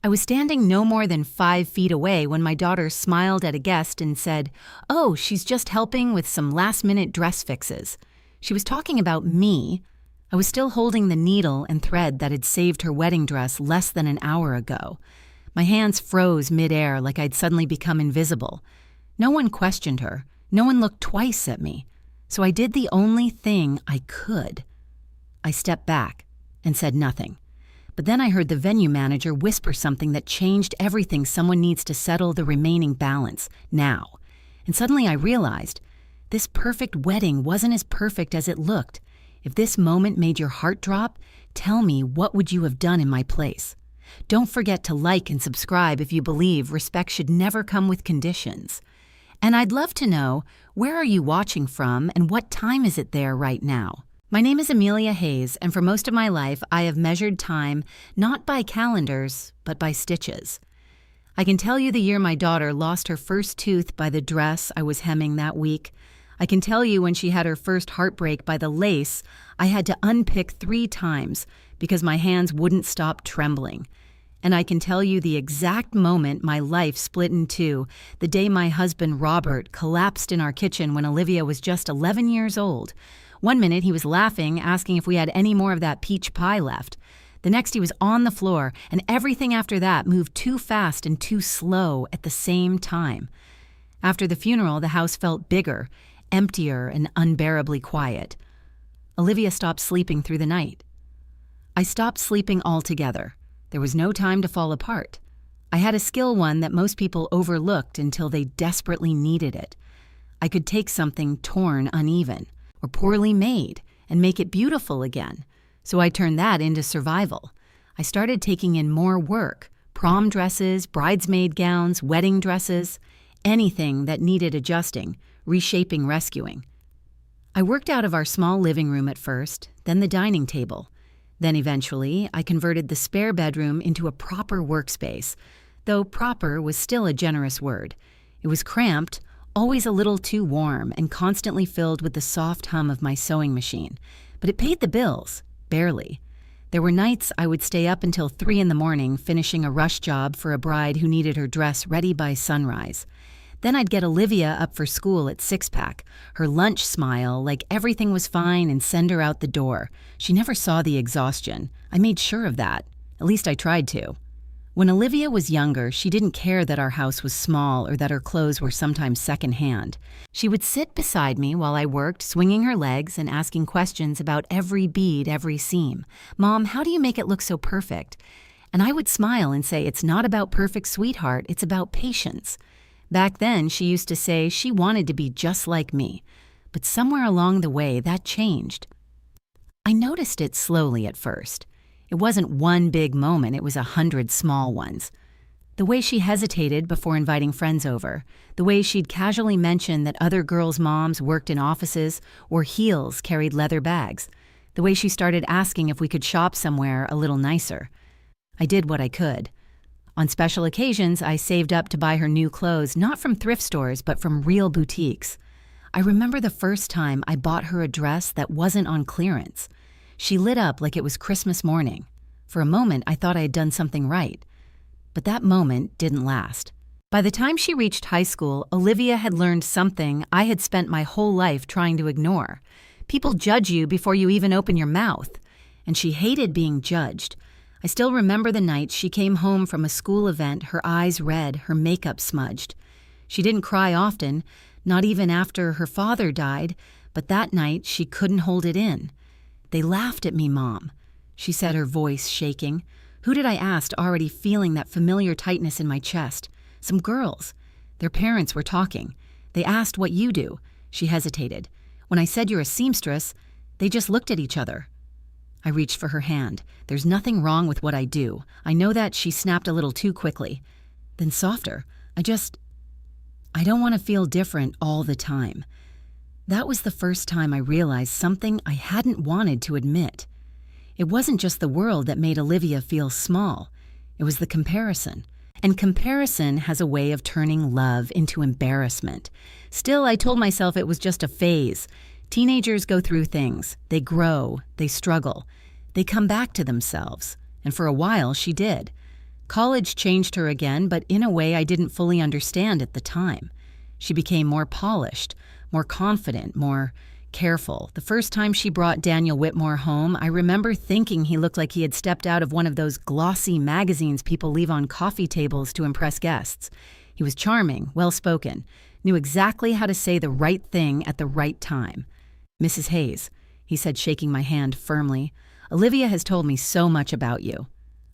I was standing no more than 5 feet away when my daughter smiled at a guest and said, "Oh, she's just helping with some last-minute dress fixes." She was talking about me. I was still holding the needle and thread that had saved her wedding dress less than an hour ago. My hands froze midair like I'd suddenly become invisible. No one questioned her. No one looked twice at me. So I did the only thing I could. I stepped back and said nothing. But then I heard the venue manager whisper something that changed everything. Someone needs to settle the remaining balance, now. And suddenly I realized, this perfect wedding wasn't as perfect as it looked. If this moment made your heart drop, tell me, what would you have done in my place? Don't forget to like and subscribe if you believe respect should never come with conditions. And I'd love to know, where are you watching from and what time is it there right now? My name is Emilia Hayes, and for most of my life, I have measured time not by calendars, but by stitches. I can tell you the year my daughter lost her first tooth by the dress I was hemming that week. I can tell you when she had her first heartbreak by the lace I had to unpick 3 times because my hands wouldn't stop trembling. And I can tell you the exact moment my life split in two, the day my husband Robert collapsed in our kitchen when Olivia was just 11 years old. One minute he was laughing, asking if we had any more of that peach pie left. The next he was on the floor, and everything after that moved too fast and too slow at the same time. After the funeral, the house felt bigger, emptier, and unbearably quiet. Olivia stopped sleeping through the night. I stopped sleeping altogether. There was no time to fall apart. I had a skill, one that most people overlooked until they desperately needed it. I could take something torn, uneven, or poorly made and make it beautiful again. So I turned that into survival. I started taking in more work, prom dresses, bridesmaid gowns, wedding dresses, anything that needed adjusting, reshaping, rescuing. I worked out of our small living room at first, then the dining table. Then eventually, I converted the spare bedroom into a proper workspace, though proper was still a generous word. It was cramped, always a little too warm, and constantly filled with the soft hum of my sewing machine. But it paid the bills, barely. There were nights I would stay up until 3 a.m, finishing a rush job for a bride who needed her dress ready by sunrise. Then I'd get Olivia up for school at 6-pack, her lunch smile like everything was fine, and send her out the door. She never saw the exhaustion. I made sure of that. At least I tried to. When Olivia was younger, she didn't care that our house was small or that her clothes were sometimes secondhand. She would sit beside me while I worked, swinging her legs and asking questions about every bead, every seam. "Mom, how do you make it look so perfect?" And I would smile and say, "It's not about perfect, sweetheart. It's about patience." Back then, she used to say she wanted to be just like me. But somewhere along the way, that changed. I noticed it slowly at first. It wasn't one big moment, it was 100 small ones. The way she hesitated before inviting friends over, the way she'd casually mention that other girls' moms worked in offices or heels carried leather bags, the way she started asking if we could shop somewhere a little nicer. I did what I could. On special occasions, I saved up to buy her new clothes, not from thrift stores, but from real boutiques. I remember the first time I bought her a dress that wasn't on clearance. She lit up like it was Christmas morning. For a moment, I thought I had done something right. But that moment didn't last. By the time she reached high school, Olivia had learned something I had spent my whole life trying to ignore. People judge you before you even open your mouth. And she hated being judged. I still remember the night she came home from a school event, her eyes red, her makeup smudged. She didn't cry often, not even after her father died, but that night she couldn't hold it in. "They laughed at me, Mom," she said, her voice shaking. "Who did I ask?" Already feeling that familiar tightness in my chest. "Some girls. Their parents were talking. They asked what you do." She hesitated. "When I said you're a seamstress, they just looked at each other." I reached for her hand. "There's nothing wrong with what I do. I know that." She snapped a little too quickly. Then softer. I don't want to feel different all the time." That was the first time I realized something I hadn't wanted to admit. It wasn't just the world that made Olivia feel small. It was the comparison. And comparison has a way of turning love into embarrassment. Still, I told myself it was just a phase. Teenagers go through things. They grow. They struggle. They come back to themselves. And for a while, she did. College changed her again, but in a way I didn't fully understand at the time. She became more polished, more confident, more careful. The first time she brought Daniel Whitmore home, I remember thinking he looked like he had stepped out of one of those glossy magazines people leave on coffee tables to impress guests. He was charming, well-spoken, knew exactly how to say the right thing at the right time. "Mrs. Hayes," he said, shaking my hand firmly, "Olivia has told me so much about you."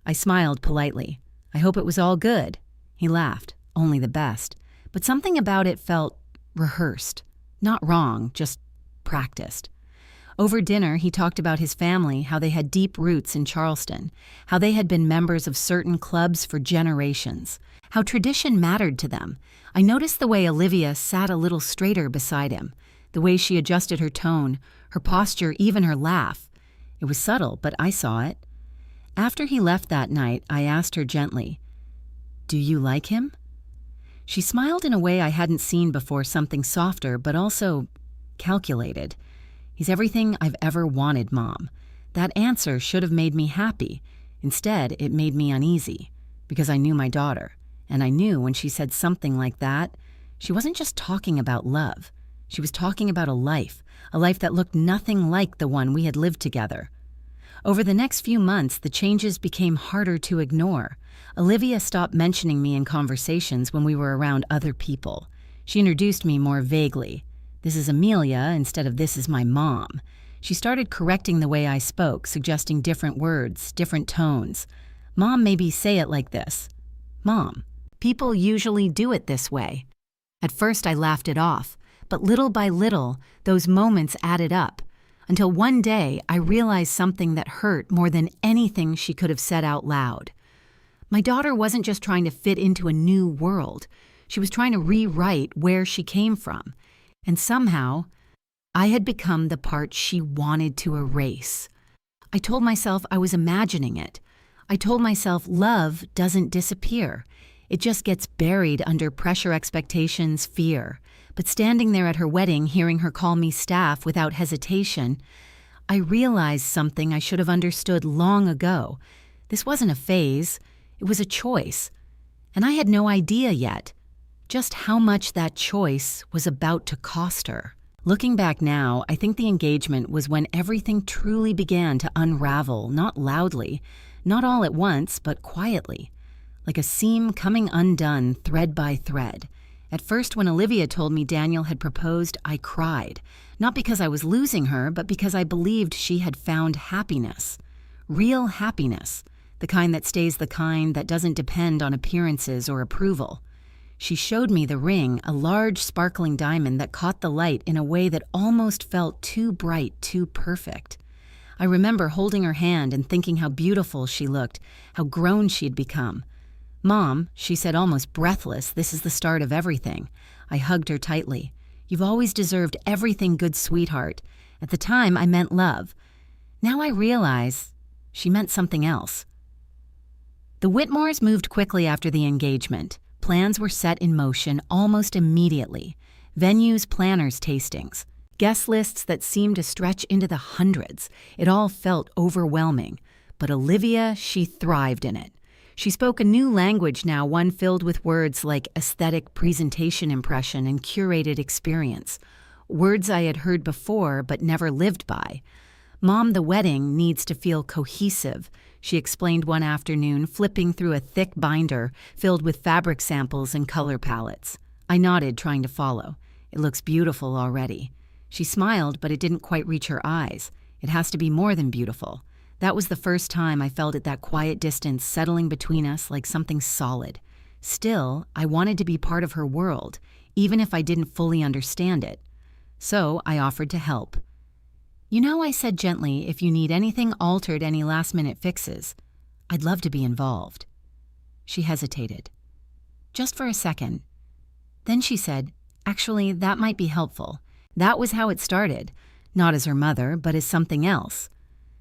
I smiled politely. "I hope it was all good." He laughed. "Only the best." But something about it felt rehearsed. Not wrong, just practiced. Over dinner, he talked about his family, how they had deep roots in Charleston, how they had been members of certain clubs for generations, how tradition mattered to them. I noticed the way Olivia sat a little straighter beside him, the way she adjusted her tone, her posture, even her laugh. It was subtle, but I saw it. After he left that night, I asked her gently, "Do you like him?" She smiled in a way I hadn't seen before, something softer, but also calculated. "He's everything I've ever wanted, Mom." That answer should have made me happy. Instead, it made me uneasy, because I knew my daughter, and I knew when she said something like that, she wasn't just talking about love. She was talking about a life that looked nothing like the one we had lived together. Over the next few months, the changes became harder to ignore. Olivia stopped mentioning me in conversations when we were around other people. She introduced me more vaguely. "This is Emilia instead of 'this is my mom.'" She started correcting the way I spoke, suggesting different words, different tones. "Mom, maybe say it like this." "Mom, people usually do it this way." At first I laughed it off, but little by little, those moments added up, until one day I realized something that hurt more than anything she could have said out loud. My daughter wasn't just trying to fit into a new world. She was trying to rewrite where she came from. And somehow, I had become the part she wanted to erase. I told myself I was imagining it. I told myself love doesn't disappear. It just gets buried under pressure, expectations, fear. But standing there at her wedding, hearing her call me staff without hesitation, I realized something I should have understood long ago. This wasn't a phase. It was a choice. And I had no idea yet just how much that choice was about to cost her. Looking back now, I think the engagement was when everything truly began to unravel, not loudly, not all at once, but quietly, like a seam coming undone thread by thread. At first, when Olivia told me Daniel had proposed, I cried, not because I was losing her, but because I believed she had found happiness. Real happiness, the kind that stays the kind that doesn't depend on appearances or approval. She showed me the ring, a large sparkling diamond that caught the light in a way that almost felt too bright, too perfect. I remember holding her hand and thinking how beautiful she looked, how grown she'd become. "Mom," she said, almost breathless, "this is the start of everything." I hugged her tightly. "You've always deserved everything good, sweetheart." At the time, I meant love. Now I realize she meant something else. The Whitmores moved quickly after the engagement. Plans were set in motion almost immediately. Venues, planners, tastings. Guest lists that seemed to stretch into the hundreds. It all felt overwhelming. But Olivia, she thrived in it. She spoke a new language now, one filled with words like aesthetic, presentation, impression, and curated experience. Words I had heard before but never lived by. "Mom, the wedding needs to feel cohesive," she explained one afternoon, flipping through a thick binder filled with fabric samples and color palettes. I nodded, trying to follow. "It looks beautiful already." She smiled, but it didn't quite reach her eyes. "It has to be more than beautiful." That was the first time I felt at that quiet distance settling between us like something solid. Still, I wanted to be part of her world, even if I didn't fully understand it. So I offered to help. "You know," I said gently, "if you need anything altered, any last-minute fixes, I'd love to be involved." She hesitated. Just for a second. Then she said, "Actually, that might be helpful." That was how it started, not as her mother, but as something else.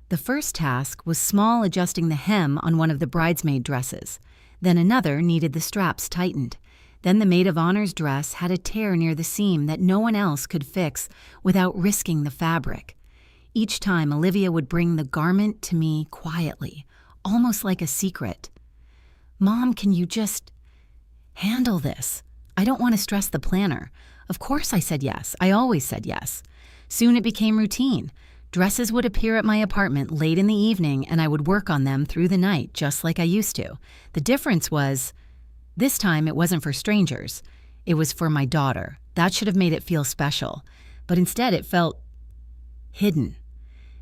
The first task was small, adjusting the hem on one of the bridesmaid dresses. Then another needed the straps tightened. Then the maid of honor's dress had a tear near the seam that no one else could fix without risking the fabric. Each time, Olivia would bring the garment to me quietly, almost like a secret. "Mom, can you just handle this? I don't want to stress the planner." Of course I said yes. I always said yes. Soon it became routine. Dresses would appear at my apartment late in the evening, and I would work on them through the night, just like I used to. The difference was, this time it wasn't for strangers. It was for my daughter. That should have made it feel special. But instead it felt hidden.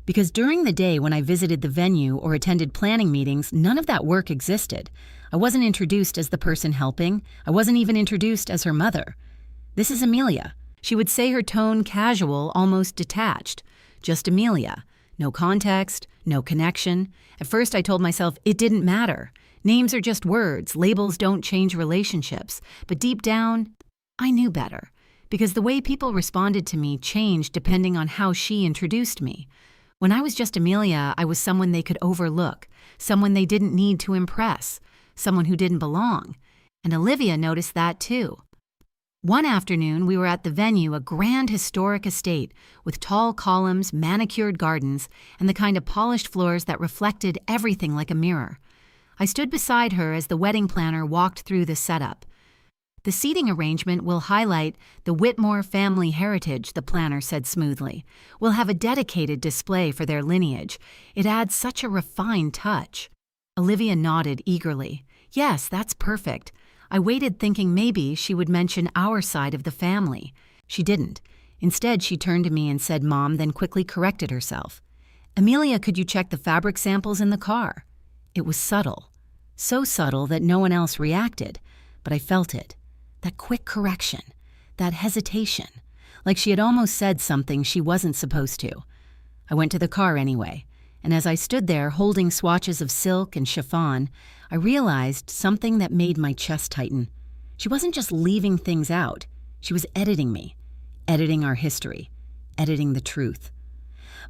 Because during the day when I visited the venue or attended planning meetings, none of that work existed. I wasn't introduced as the person helping. I wasn't even introduced as her mother. "This is Emilia." She would say, her tone casual, almost detached. Just Emilia. No context, no connection. At first I told myself it didn't matter. Names are just words. Labels don't change relationships. But deep down, I knew better. Because the way people responded to me changed depending on how she introduced me. When I was just Emilia, I was someone they could overlook, someone they didn't need to impress, someone who didn't belong. And Olivia noticed that too. One afternoon, we were at the venue, a grand historic estate with tall columns, manicured gardens, and the kind of polished floors that reflected everything like a mirror. I stood beside her as the wedding planner walked through the setup. "The seating arrangement will highlight the Whitmore family heritage," the planner said smoothly. "We'll have a dedicated display for their lineage. It adds such a refined touch." Olivia nodded eagerly. "Yes, that's perfect." I waited thinking maybe she would mention our side of the family. She didn't. Instead, she turned to me and said, "Mom," then quickly corrected herself. "Emilia, could you check the fabric samples in the car?" It was subtle. So subtle that no one else reacted, but I felt it. That quick correction. That hesitation. Like she had almost said something she wasn't supposed to. I went to the car anyway, and as I stood there holding swatches of silk and chiffon, I realized something that made my chest tighten. She wasn't just leaving things out. She was editing me. Editing our history. Editing the truth.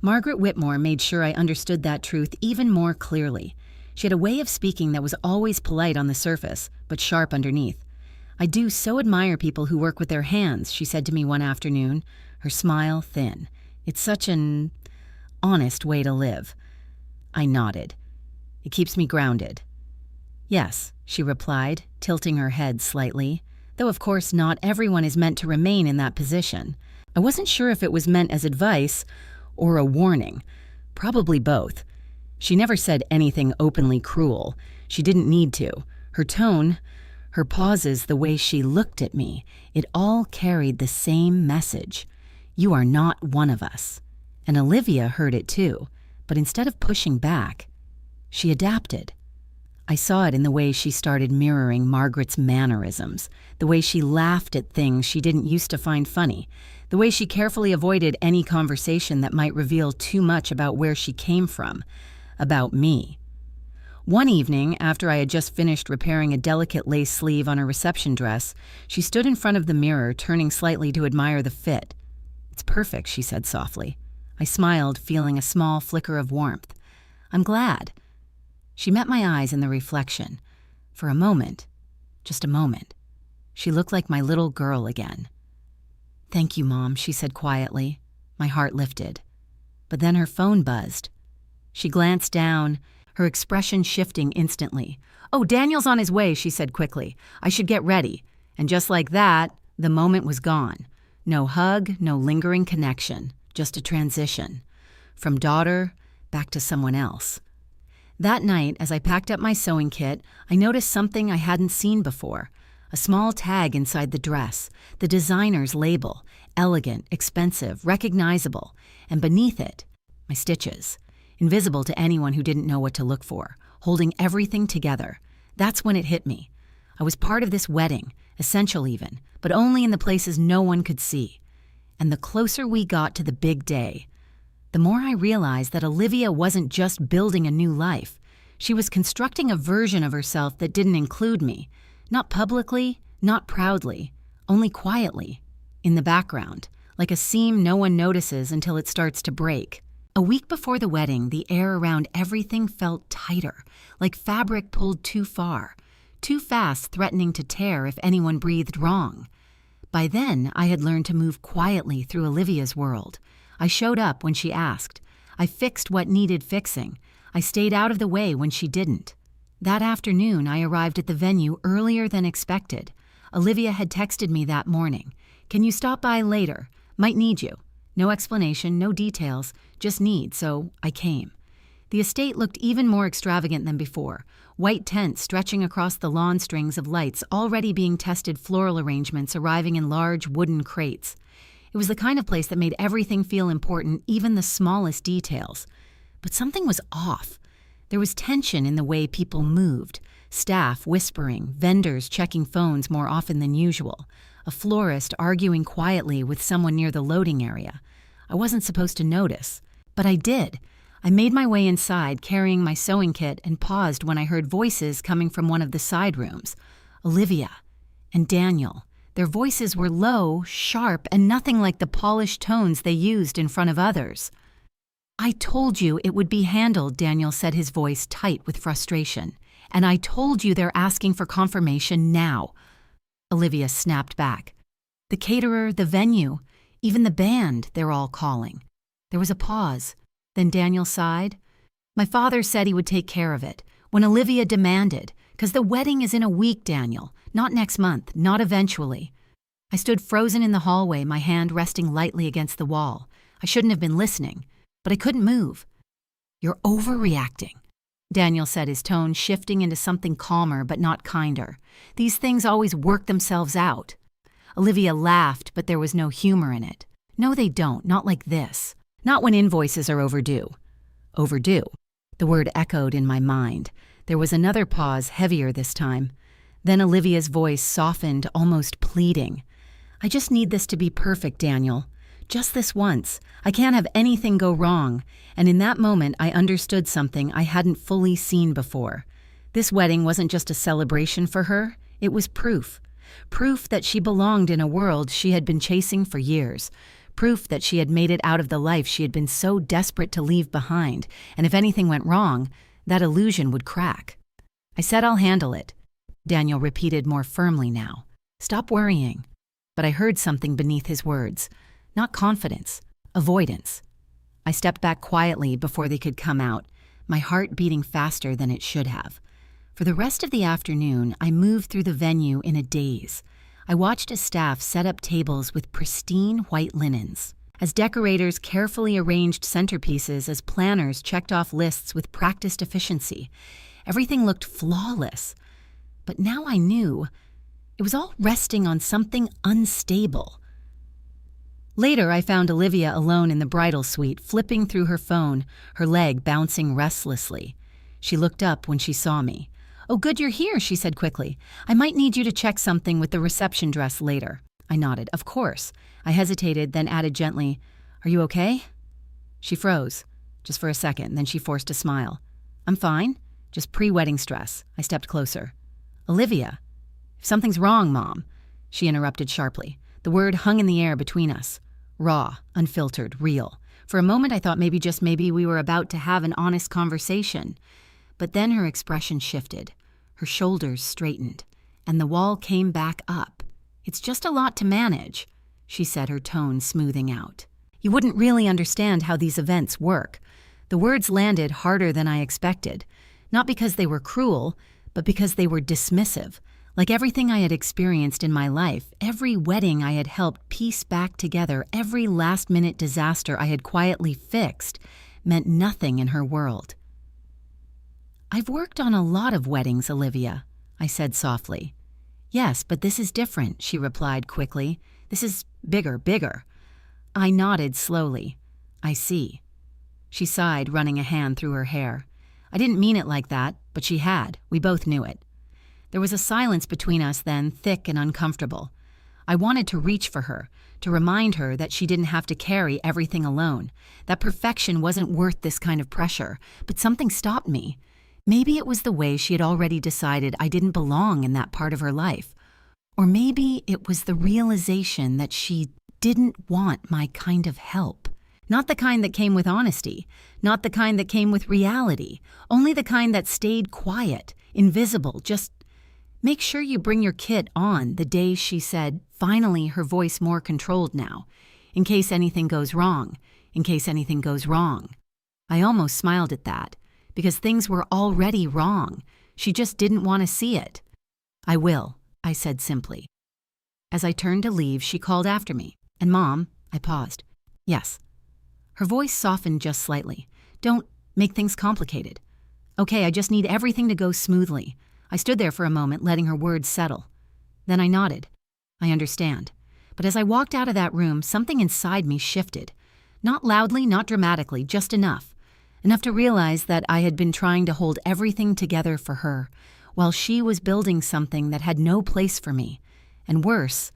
Margaret Whitmore made sure I understood that truth even more clearly. She had a way of speaking that was always polite on the surface, but sharp underneath. "I do so admire people who work with their hands," she said to me one afternoon, her smile thin. "It's such an honest way to live." I nodded. "It keeps me grounded." "Yes," she replied, tilting her head slightly, though of course not everyone is meant to remain in that position. I wasn't sure if it was meant as advice or a warning. Probably both. She never said anything openly cruel. She didn't need to. Her tone, her pauses, the way she looked at me, it all carried the same message. You are not one of us. And Olivia heard it too, but instead of pushing back, she adapted. I saw it in the way she started mirroring Margaret's mannerisms, the way she laughed at things she didn't used to find funny, the way she carefully avoided any conversation that might reveal too much about where she came from, about me. One evening, after I had just finished repairing a delicate lace sleeve on a reception dress, she stood in front of the mirror, turning slightly to admire the fit. "It's perfect," she said softly. I smiled, feeling a small flicker of warmth. "I'm glad." She met my eyes in the reflection. For a moment, just a moment, she looked like my little girl again. "Thank you, Mom," she said quietly. My heart lifted. But then her phone buzzed. She glanced down, her expression shifting instantly. "Oh, Daniel's on his way," she said quickly. "I should get ready." And just like that, the moment was gone. No hug, no lingering connection, just a transition. From daughter back to someone else. That night, as I packed up my sewing kit, I noticed something I hadn't seen before. A small tag inside the dress, the designer's label, elegant, expensive, recognizable, and beneath it, my stitches, invisible to anyone who didn't know what to look for, holding everything together. That's when it hit me. I was part of this wedding, essential even, but only in the places no one could see. And the closer we got to the big day, the more I realized that Olivia wasn't just building a new life. She was constructing a version of herself that didn't include me. Not publicly, not proudly, only quietly, in the background, like a seam no one notices until it starts to break. A week before the wedding, the air around everything felt tighter, like fabric pulled too far, too fast, threatening to tear if anyone breathed wrong. By then, I had learned to move quietly through Olivia's world. I showed up when she asked. I fixed what needed fixing. I stayed out of the way when she didn't. That afternoon, I arrived at the venue earlier than expected. Olivia had texted me that morning. "Can you stop by later? Might need you." No explanation, no details, just need, so I came. The estate looked even more extravagant than before. White tents stretching across the lawn, strings of lights already being tested, floral arrangements arriving in large wooden crates. It was the kind of place that made everything feel important, even the smallest details. But something was off. There was tension in the way people moved. Staff whispering, vendors checking phones more often than usual, a florist arguing quietly with someone near the loading area. I wasn't supposed to notice, but I did. I made my way inside, carrying my sewing kit, and paused when I heard voices coming from one of the side rooms. Olivia and Daniel. Their voices were low, sharp, and nothing like the polished tones they used in front of others. "I told you it would be handled," Daniel said, his voice tight with frustration. "And I told you they're asking for confirmation now." Olivia snapped back. "The caterer, the venue, even the band, they're all calling." There was a pause. Then Daniel sighed. "My father said he would take care of it. When Olivia demanded, 'Cause the wedding is in a week, Daniel. Not next month, not eventually." I stood frozen in the hallway, my hand resting lightly against the wall. I shouldn't have been listening, but I couldn't move. "You're overreacting," Daniel said, his tone shifting into something calmer but not kinder. "These things always work themselves out." Olivia laughed, but there was no humor in it. "No, they don't, not like this. Not when invoices are overdue." Overdue. The word echoed in my mind. There was another pause, heavier this time. Then Olivia's voice softened, almost pleading. "I just need this to be perfect, Daniel. Just this once. I can't have anything go wrong." And in that moment, I understood something I hadn't fully seen before. This wedding wasn't just a celebration for her. It was proof. Proof that she belonged in a world she had been chasing for years. Proof that she had made it out of the life she had been so desperate to leave behind. And if anything went wrong, that illusion would crack. "I said I'll handle it," Daniel repeated more firmly now. "Stop worrying." But I heard something beneath his words. Not confidence, avoidance. I stepped back quietly before they could come out, my heart beating faster than it should have. For the rest of the afternoon, I moved through the venue in a daze. I watched as staff set up tables with pristine white linens, as decorators carefully arranged centerpieces, as planners checked off lists with practiced efficiency. Everything looked flawless. But now I knew it was all resting on something unstable. Later, I found Olivia alone in the bridal suite, flipping through her phone, her leg bouncing restlessly. She looked up when she saw me. "Oh, good you're here," she said quickly. "I might need you to check something with the reception dress later." I nodded. "Of course." I hesitated, then added gently, "Are you okay?" She froze, just for a second, then she forced a smile. "I'm fine. Just pre-wedding stress." I stepped closer. "Olivia, if something's wrong, Mom," she interrupted sharply. The word hung in the air between us. Raw, unfiltered, real. For a moment I thought maybe we were about to have an honest conversation. But then her expression shifted. Her shoulders straightened, and the wall came back up. "It's just a lot to manage," she said, her tone smoothing out. "You wouldn't really understand how these events work." The words landed harder than I expected. Not because they were cruel, but because they were dismissive. Like everything I had experienced in my life, every wedding I had helped piece back together, every last-minute disaster I had quietly fixed, meant nothing in her world. "I've worked on a lot of weddings, Olivia," I said softly. "Yes, but this is different," she replied quickly. "This is bigger." I nodded slowly. "I see." She sighed, running a hand through her hair. I didn't mean it like that, but she had. We both knew it. There was a silence between us then, thick and uncomfortable. I wanted to reach for her, to remind her that she didn't have to carry everything alone, that perfection wasn't worth this kind of pressure, but something stopped me. Maybe it was the way she had already decided I didn't belong in that part of her life. Or maybe it was the realization that she didn't want my kind of help. Not the kind that came with honesty, not the kind that came with reality, only the kind that stayed quiet, invisible, just "Make sure you bring your kit on," the day she said, finally her voice more controlled now. "In case anything goes wrong, in case anything goes wrong." I almost smiled at that, because things were already wrong. She just didn't want to see it. "I will," I said simply. As I turned to leave, she called after me. "And Mom," I paused. "Yes." Her voice softened just slightly. "Don't make things complicated." "Okay, I just need everything to go smoothly." I stood there for a moment, letting her words settle. Then I nodded. "I understand." But as I walked out of that room, something inside me shifted. Not loudly, not dramatically, just enough. Enough to realize that I had been trying to hold everything together for her, while she was building something that had no place for me. And worse,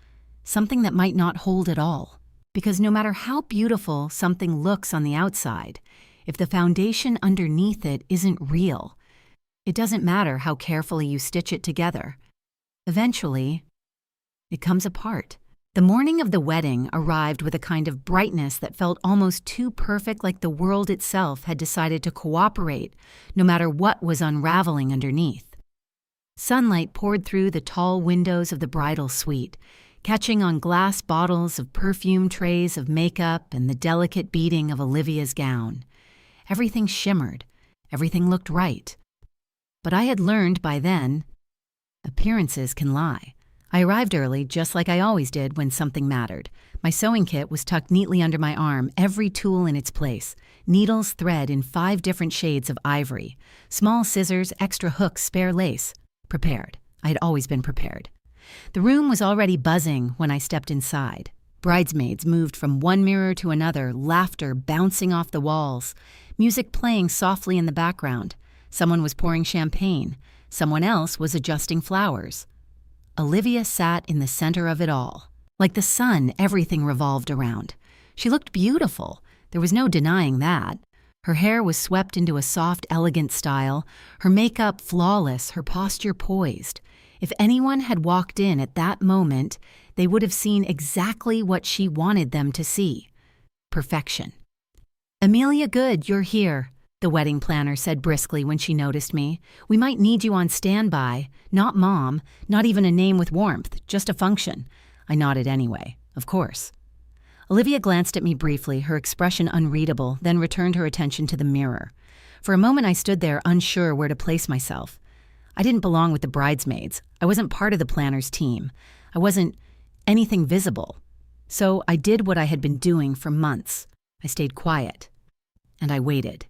something that might not hold at all. Because no matter how beautiful something looks on the outside, if the foundation underneath it isn't real, it doesn't matter how carefully you stitch it together. Eventually, it comes apart. The morning of the wedding arrived with a kind of brightness that felt almost too perfect, like the world itself had decided to cooperate, no matter what was unraveling underneath. Sunlight poured through the tall windows of the bridal suite, catching on glass bottles of perfume, trays of makeup, and the delicate beading of Olivia's gown. Everything shimmered. Everything looked right. But I had learned by then, appearances can lie. I arrived early, just like I always did when something mattered. My sewing kit was tucked neatly under my arm, every tool in its place. Needles, thread in 5 different shades of ivory. Small scissors, extra hooks, spare lace. Prepared. I had always been prepared. The room was already buzzing when I stepped inside. Bridesmaids moved from one mirror to another, laughter bouncing off the walls, music playing softly in the background. Someone was pouring champagne. Someone else was adjusting flowers. Olivia sat in the center of it all. Like the sun, everything revolved around. She looked beautiful. There was no denying that. Her hair was swept into a soft, elegant style, her makeup flawless, her posture poised. If anyone had walked in at that moment, they would have seen exactly what she wanted them to see. Perfection. "Emilia, good, you're here," the wedding planner said briskly when she noticed me. "We might need you on standby. Not Mom, not even a name with warmth, just a function." I nodded anyway, of course. Olivia glanced at me briefly, her expression unreadable, then returned her attention to the mirror. For a moment I stood there, unsure where to place myself. I didn't belong with the bridesmaids. I wasn't part of the planner's team. I wasn't anything visible. So I did what I had been doing for months. I stayed quiet. And I waited.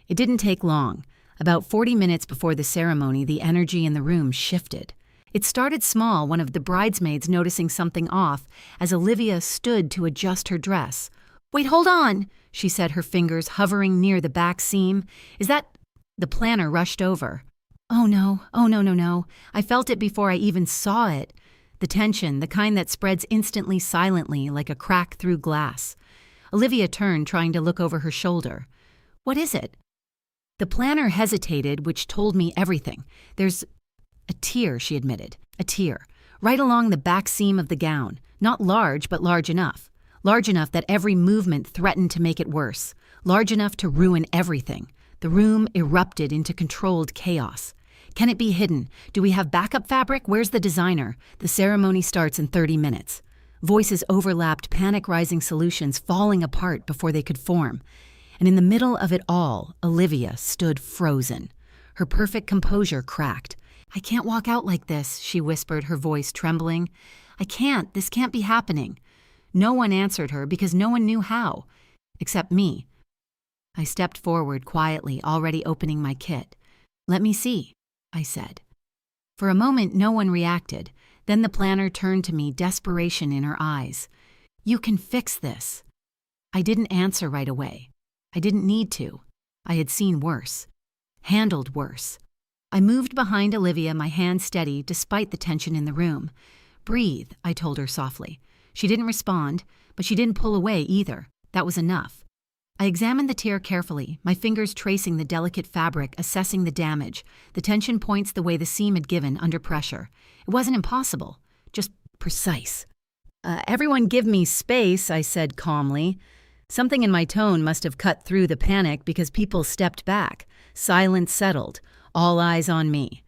It didn't take long. About 40 minutes before the ceremony, the energy in the room shifted. It started small, one of the bridesmaids noticing something off as Olivia stood to adjust her dress. "Wait, hold on," she said, her fingers hovering near the back seam. "Is that—" The planner rushed over. "Oh no, no. I felt it before I even saw it. The tension, the kind that spreads instantly, silently, like a crack through glass." Olivia turned, trying to look over her shoulder. "What is it?" The planner hesitated, which told me everything. "There's a tear," she admitted. "A tear. Right along the back seam of the gown. Not large, but large enough. Large enough that every movement threatened to make it worse. Large enough to ruin everything." The room erupted into controlled chaos. "Can it be hidden? Do we have backup fabric? Where's the designer? The ceremony starts in 30 minutes. Voices overlapped, panic-rising solutions falling apart before they could form. And in the middle of it all, Olivia stood frozen. Her perfect composure cracked. "I can't walk out like this," she whispered, her voice trembling. "I can't. This can't be happening." No one answered her because no one knew how. Except me. I stepped forward quietly, already opening my kit. "Let me see," I said. For a moment, no one reacted. Then the planner turned to me, desperation in her eyes. "You can fix this." I didn't answer right away. I didn't need to. I had seen worse. Handled worse. I moved behind Olivia, my hand steady, despite the tension in the room. "Breathe," I told her softly. She didn't respond, but she didn't pull away either. That was enough. I examined the tear carefully, my fingers tracing the delicate fabric, assessing the damage, the tension points the way the seam had given under pressure. It wasn't impossible, just precise. Everyone give me space," I said calmly. Something in my tone must have cut through the panic because people stepped back. Silence settled, all eyes on me.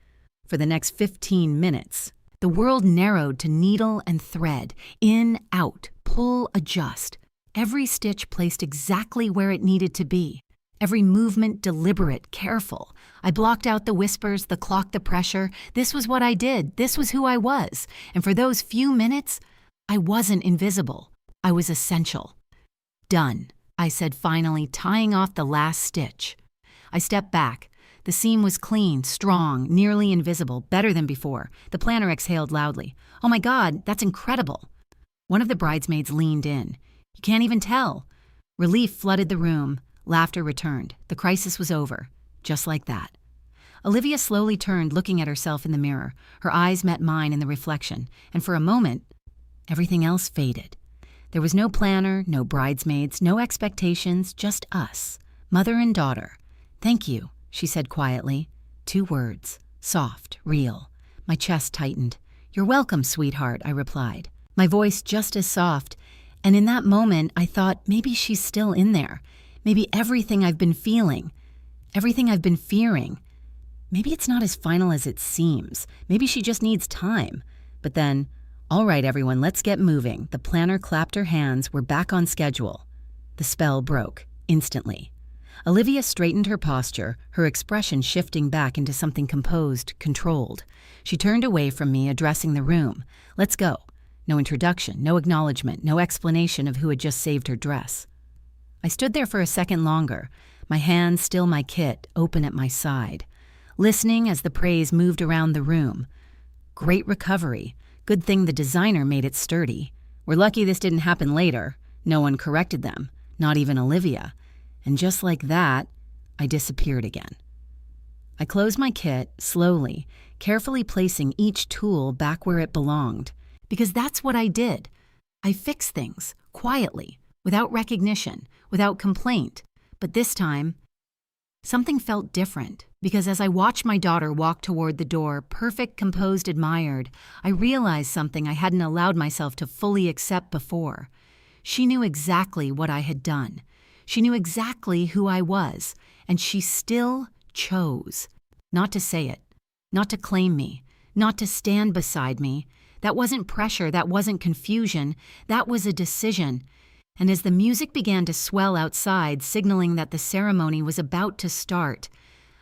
For the next 15 minutes, the world narrowed to needle and thread, in, out, pull, adjust. Every stitch placed exactly where it needed to be. every movement deliberate, careful. I blocked out the whispers, the clock, the pressure. This was what I did. This was who I was. And for those few minutes, I wasn't invisible. I was essential. Done, I said finally, tying off the last stitch. I stepped back. The seam was clean, strong, nearly invisible, better than before. The planner exhaled loudly. Oh my God, that's incredible. One of the bridesmaids leaned in. You can't even tell. Relief flooded the room. Laughter returned. The crisis was over. Just like that. Olivia slowly turned, looking at herself in the mirror. Her eyes met mine in the reflection, and for a moment, everything else faded. There was no planner, no bridesmaids, no expectations, just us, mother and daughter. Thank you, she said quietly. 2 words, soft, real. My chest tightened. You're welcome, sweetheart, I replied. My voice just as soft, and in that moment I thought maybe she's still in there. Maybe everything I've been feeling, everything I've been fearing, maybe it's not as final as it seems. Maybe she just needs time. But then, all right, everyone, let's get moving. The planner clapped her hands. We're back on schedule. The spell broke, instantly. Olivia straightened her posture, her expression shifting back into something composed, controlled. She turned away from me, addressing the room. Let's go. No introduction, no acknowledgement, no explanation of who had just saved her dress. I stood there for a second longer, my hands still my kit, open at my side, listening as the praise moved around the room. Great recovery. Good thing the designer made it sturdy. We're lucky this didn't happen later. No one corrected them, not even Olivia. And just like that, I disappeared again. I closed my kit, slowly, carefully placing each tool back where it belonged. Because that's what I did. I fixed things, quietly, without recognition, without complaint. But this time, something felt different. Because as I watched my daughter walk toward the door, perfect, composed, admired, I realized something I hadn't allowed myself to fully accept before. She knew exactly what I had done. She knew exactly who I was, and she still chose not to say it, not to claim me, not to stand beside me. That wasn't pressure, that wasn't confusion, that was a decision. And as the music began to swell outside, signaling that the ceremony was about to start,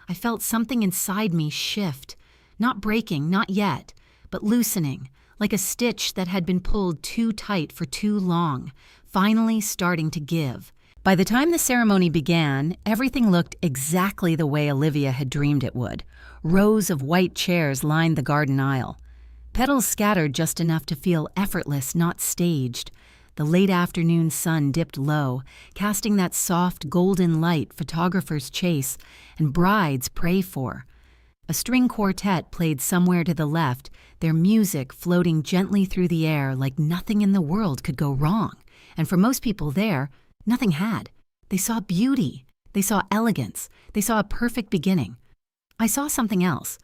I felt something inside me shift, not breaking, not yet, but loosening, like a stitch that had been pulled too tight for too long, finally starting to give. By the time the ceremony began, everything looked exactly the way Olivia had dreamed it would. Rows of white chairs lined the garden aisle. Petals scattered just enough to feel effortless, not staged. The late afternoon sun dipped low, casting that soft golden light photographers chase and brides pray for. A string quartet played somewhere to the left, their music floating gently through the air like nothing in the world could go wrong. And for most people there, nothing had. They saw beauty. They saw elegance. They saw a perfect beginning. I saw something else.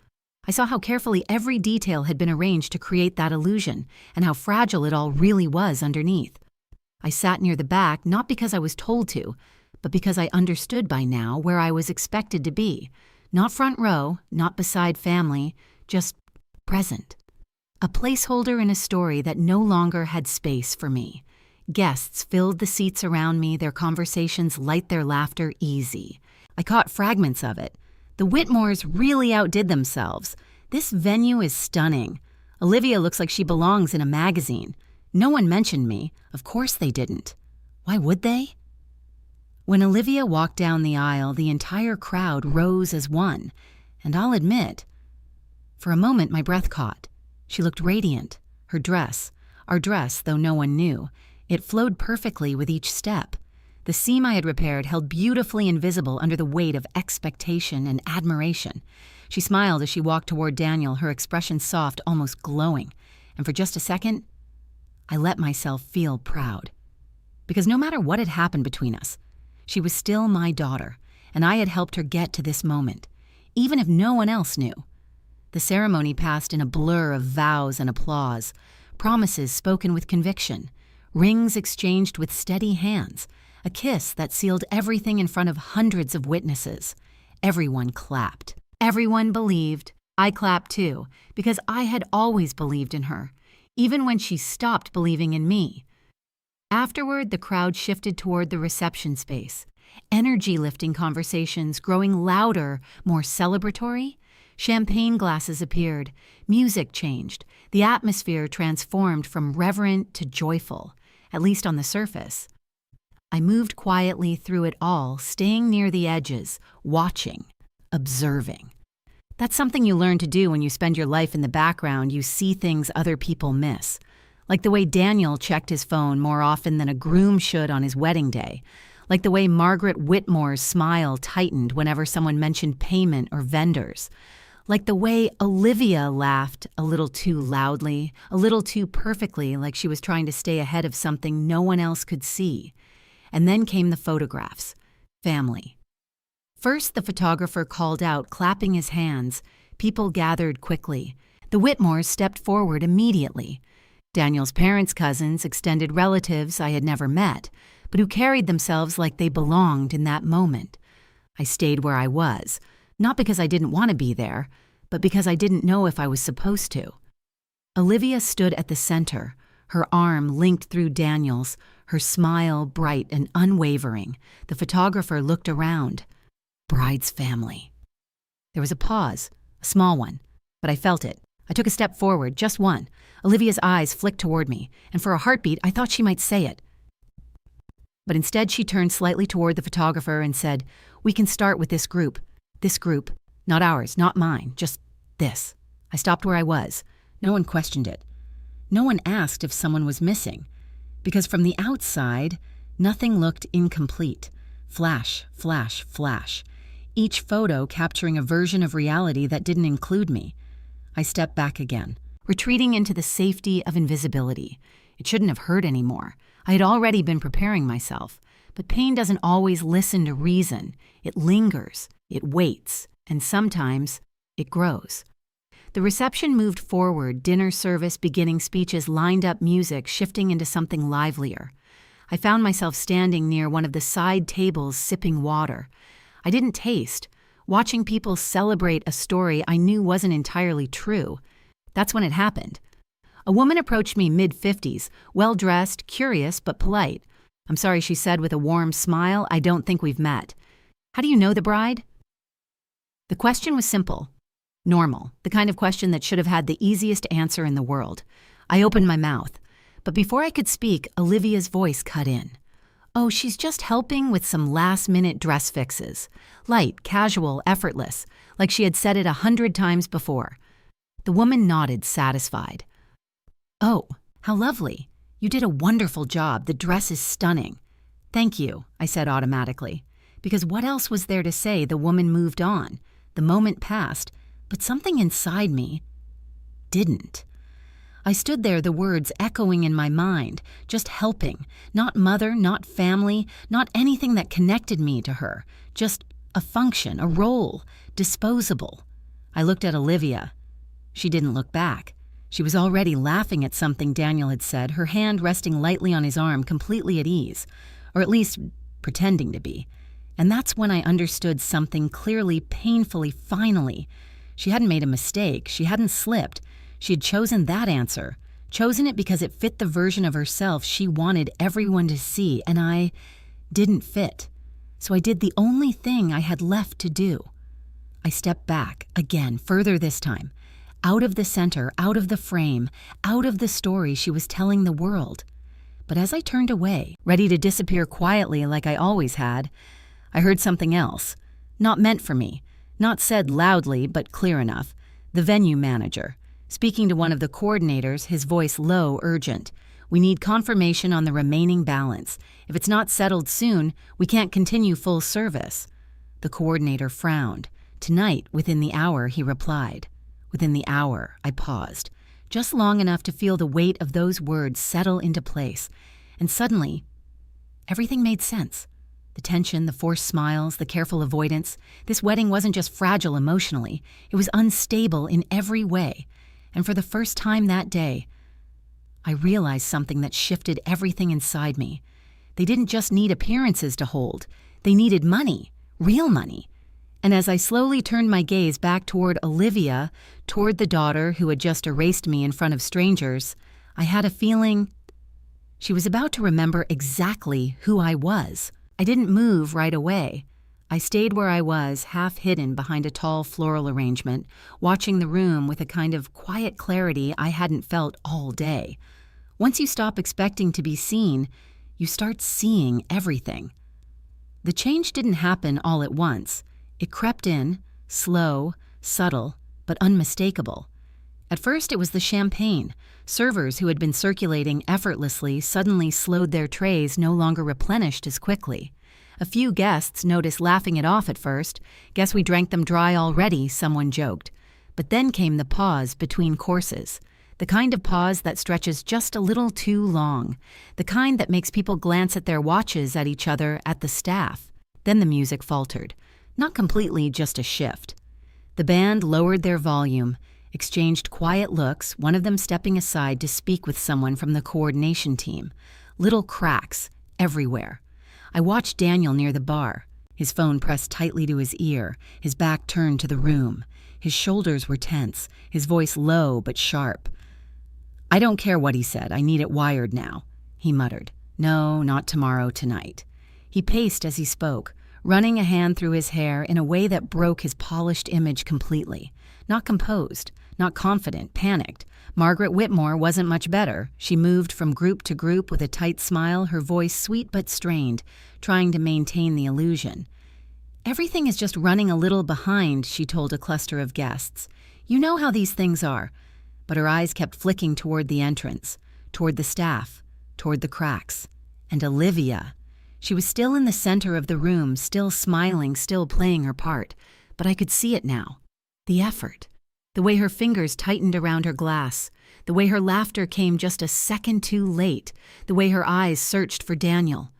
I saw how carefully every detail had been arranged to create that illusion, and how fragile it all really was underneath. I sat near the back, not because I was told to, but because I understood by now where I was expected to be. Not front row, not beside family, just present. A placeholder in a story that no longer had space for me. Guests filled the seats around me, their conversations light, their laughter easy. I caught fragments of it. The Whitmores really outdid themselves. This venue is stunning. Olivia looks like she belongs in a magazine. No one mentioned me. Of course they didn't. Why would they? When Olivia walked down the aisle, the entire crowd rose as one. And I'll admit, for a moment my breath caught. She looked radiant. Her dress, our dress, though no one knew, it flowed perfectly with each step. The seam I had repaired held beautifully invisible under the weight of expectation and admiration. She smiled as she walked toward Daniel, her expression soft, almost glowing. And for just a second, I let myself feel proud. Because no matter what had happened between us, she was still my daughter, and I had helped her get to this moment, even if no one else knew. The ceremony passed in a blur of vows and applause, promises spoken with conviction, rings exchanged with steady hands, a kiss that sealed everything in front of hundreds of witnesses. Everyone clapped. Everyone believed. I clapped too, because I had always believed in her, even when she stopped believing in me. Afterward, the crowd shifted toward the reception space. energy-lifting conversations growing louder, more celebratory. Champagne glasses appeared, music changed, the atmosphere transformed from reverent to joyful, at least on the surface. I moved quietly through it all, staying near the edges, watching, observing. That's something you learn to do when you spend your life in the background. You see things other people miss. Like the way Daniel checked his phone more often than a groom should on his wedding day. Like the way Margaret Whitmore's smile tightened whenever someone mentioned payment or vendors. Like the way Olivia laughed a little too loudly, a little too perfectly, like she was trying to stay ahead of something no one else could see. And then came the photographs. Family. First, the photographer called out, clapping his hands. People gathered quickly. The Whitmores stepped forward immediately. Daniel's parents' cousins, extended relatives I had never met, but who carried themselves like they belonged in that moment. I stayed where I was, not because I didn't want to be there, but because I didn't know if I was supposed to. Olivia stood at the center, her arm linked through Daniel's, her smile bright and unwavering. The photographer looked around. Bride's family. There was a pause, a small one, but I felt it. I took a step forward, just one. Olivia's eyes flicked toward me, and for a heartbeat, I thought she might say it. But instead, she turned slightly toward the photographer and said, "We can start with this group. This group. Not ours, not mine, just this." I stopped where I was. No one questioned it. No one asked if someone was missing. Because from the outside, nothing looked incomplete. Flash, flash, flash. Each photo capturing a version of reality that didn't include me. I stepped back again, retreating into the safety of invisibility. It shouldn't have hurt anymore. I had already been preparing myself. But pain doesn't always listen to reason. It lingers, it waits, and sometimes it grows. The reception moved forward, dinner service, beginning speeches, lined up music, shifting into something livelier. I found myself standing near one of the side tables, sipping water. I didn't taste. Watching people celebrate a story I knew wasn't entirely true. That's when it happened. A woman approached me mid-50s, well-dressed, curious, but polite. "I'm sorry," she said with a warm smile, "I don't think we've met. How do you know the bride?" The question was simple, normal, the kind of question that should have had the easiest answer in the world. I opened my mouth, but before I could speak, Olivia's voice cut in. "Oh, she's just helping with some last-minute dress fixes. Light, casual, effortless, like she had said it 100 times before." The woman nodded, satisfied. "Oh, how lovely. You did a wonderful job. The dress is stunning." "Thank you," I said automatically. Because what else was there to say? The woman moved on. The moment passed, but something inside me didn't. I stood there, the words echoing in my mind, just helping. Not mother, not family, not anything that connected me to her. Just a function, a role, disposable. I looked at Olivia. She didn't look back. She was already laughing at something Daniel had said, her hand resting lightly on his arm, completely at ease, or at least pretending to be. And that's when I understood something clearly, painfully, finally. She hadn't made a mistake. She hadn't slipped. She had chosen that answer, chosen it because it fit the version of herself she wanted everyone to see, and I didn't fit. So I did the only thing I had left to do. I stepped back, again, further this time, out of the center, out of the frame, out of the story she was telling the world. But as I turned away, ready to disappear quietly like I always had, I heard something else, not meant for me, not said loudly but clear enough. The venue manager, speaking to one of the coordinators, his voice low, urgent. "We need confirmation on the remaining balance. If it's not settled soon, we can't continue full service." The coordinator frowned. "Tonight, within the hour," he replied. Within the hour, I paused, just long enough to feel the weight of those words settle into place. And suddenly, everything made sense. The tension, the forced smiles, the careful avoidance. This wedding wasn't just fragile emotionally. It was unstable in every way. And for the first time that day, I realized something that shifted everything inside me. They didn't just need appearances to hold. They needed money, real money. And as I slowly turned my gaze back toward Olivia, toward the daughter who had just erased me in front of strangers, I had a feeling she was about to remember exactly who I was. I didn't move right away. I stayed where I was, half hidden behind a tall floral arrangement, watching the room with a kind of quiet clarity I hadn't felt all day. Once you stop expecting to be seen, you start seeing everything. The change didn't happen all at once. It crept in, slow, subtle, but unmistakable. At first it was the champagne. Servers who had been circulating effortlessly suddenly slowed their trays, no longer replenished as quickly. A few guests noticed laughing it off at first. "Guess we drank them dry already," someone joked. But then came the pause between courses. The kind of pause that stretches just a little too long. The kind that makes people glance at their watches at each other, at the staff. Then the music faltered. Not completely, just a shift. The band lowered their volume, exchanged quiet looks, one of them stepping aside to speak with someone from the coordination team. Little cracks everywhere. I watched Daniel near the bar, his phone pressed tightly to his ear, his back turned to the room. His shoulders were tense, his voice low but sharp. "I don't care what he said, I need it wired now," he muttered. "No, not tomorrow, tonight." He paced as he spoke, running a hand through his hair in a way that broke his polished image completely. Not composed, not confident, panicked. Margaret Whitmore wasn't much better. She moved from group to group with a tight smile, her voice sweet but strained, trying to maintain the illusion. "Everything is just running a little behind," she told a cluster of guests. "You know how these things are." But her eyes kept flicking toward the entrance, toward the staff, toward the cracks. And Olivia. She was still in the center of the room, still smiling, still playing her part. But I could see it now. The effort. The way her fingers tightened around her glass. The way her laughter came just a second too late. The way her eyes searched for Daniel.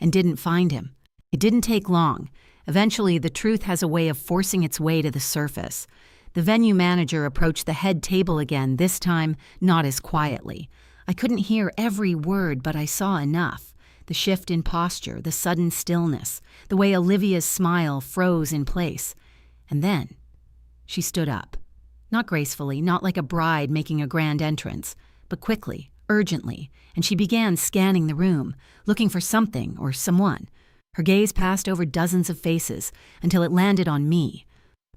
And didn't find him. It didn't take long. Eventually, the truth has a way of forcing its way to the surface. The venue manager approached the head table again, this time not as quietly. I couldn't hear every word, but I saw enough. The shift in posture, the sudden stillness, the way Olivia's smile froze in place. And then she stood up. Not gracefully, not like a bride making a grand entrance, but quickly, urgently, and she began scanning the room, looking for something or someone. Her gaze passed over dozens of faces until it landed on me.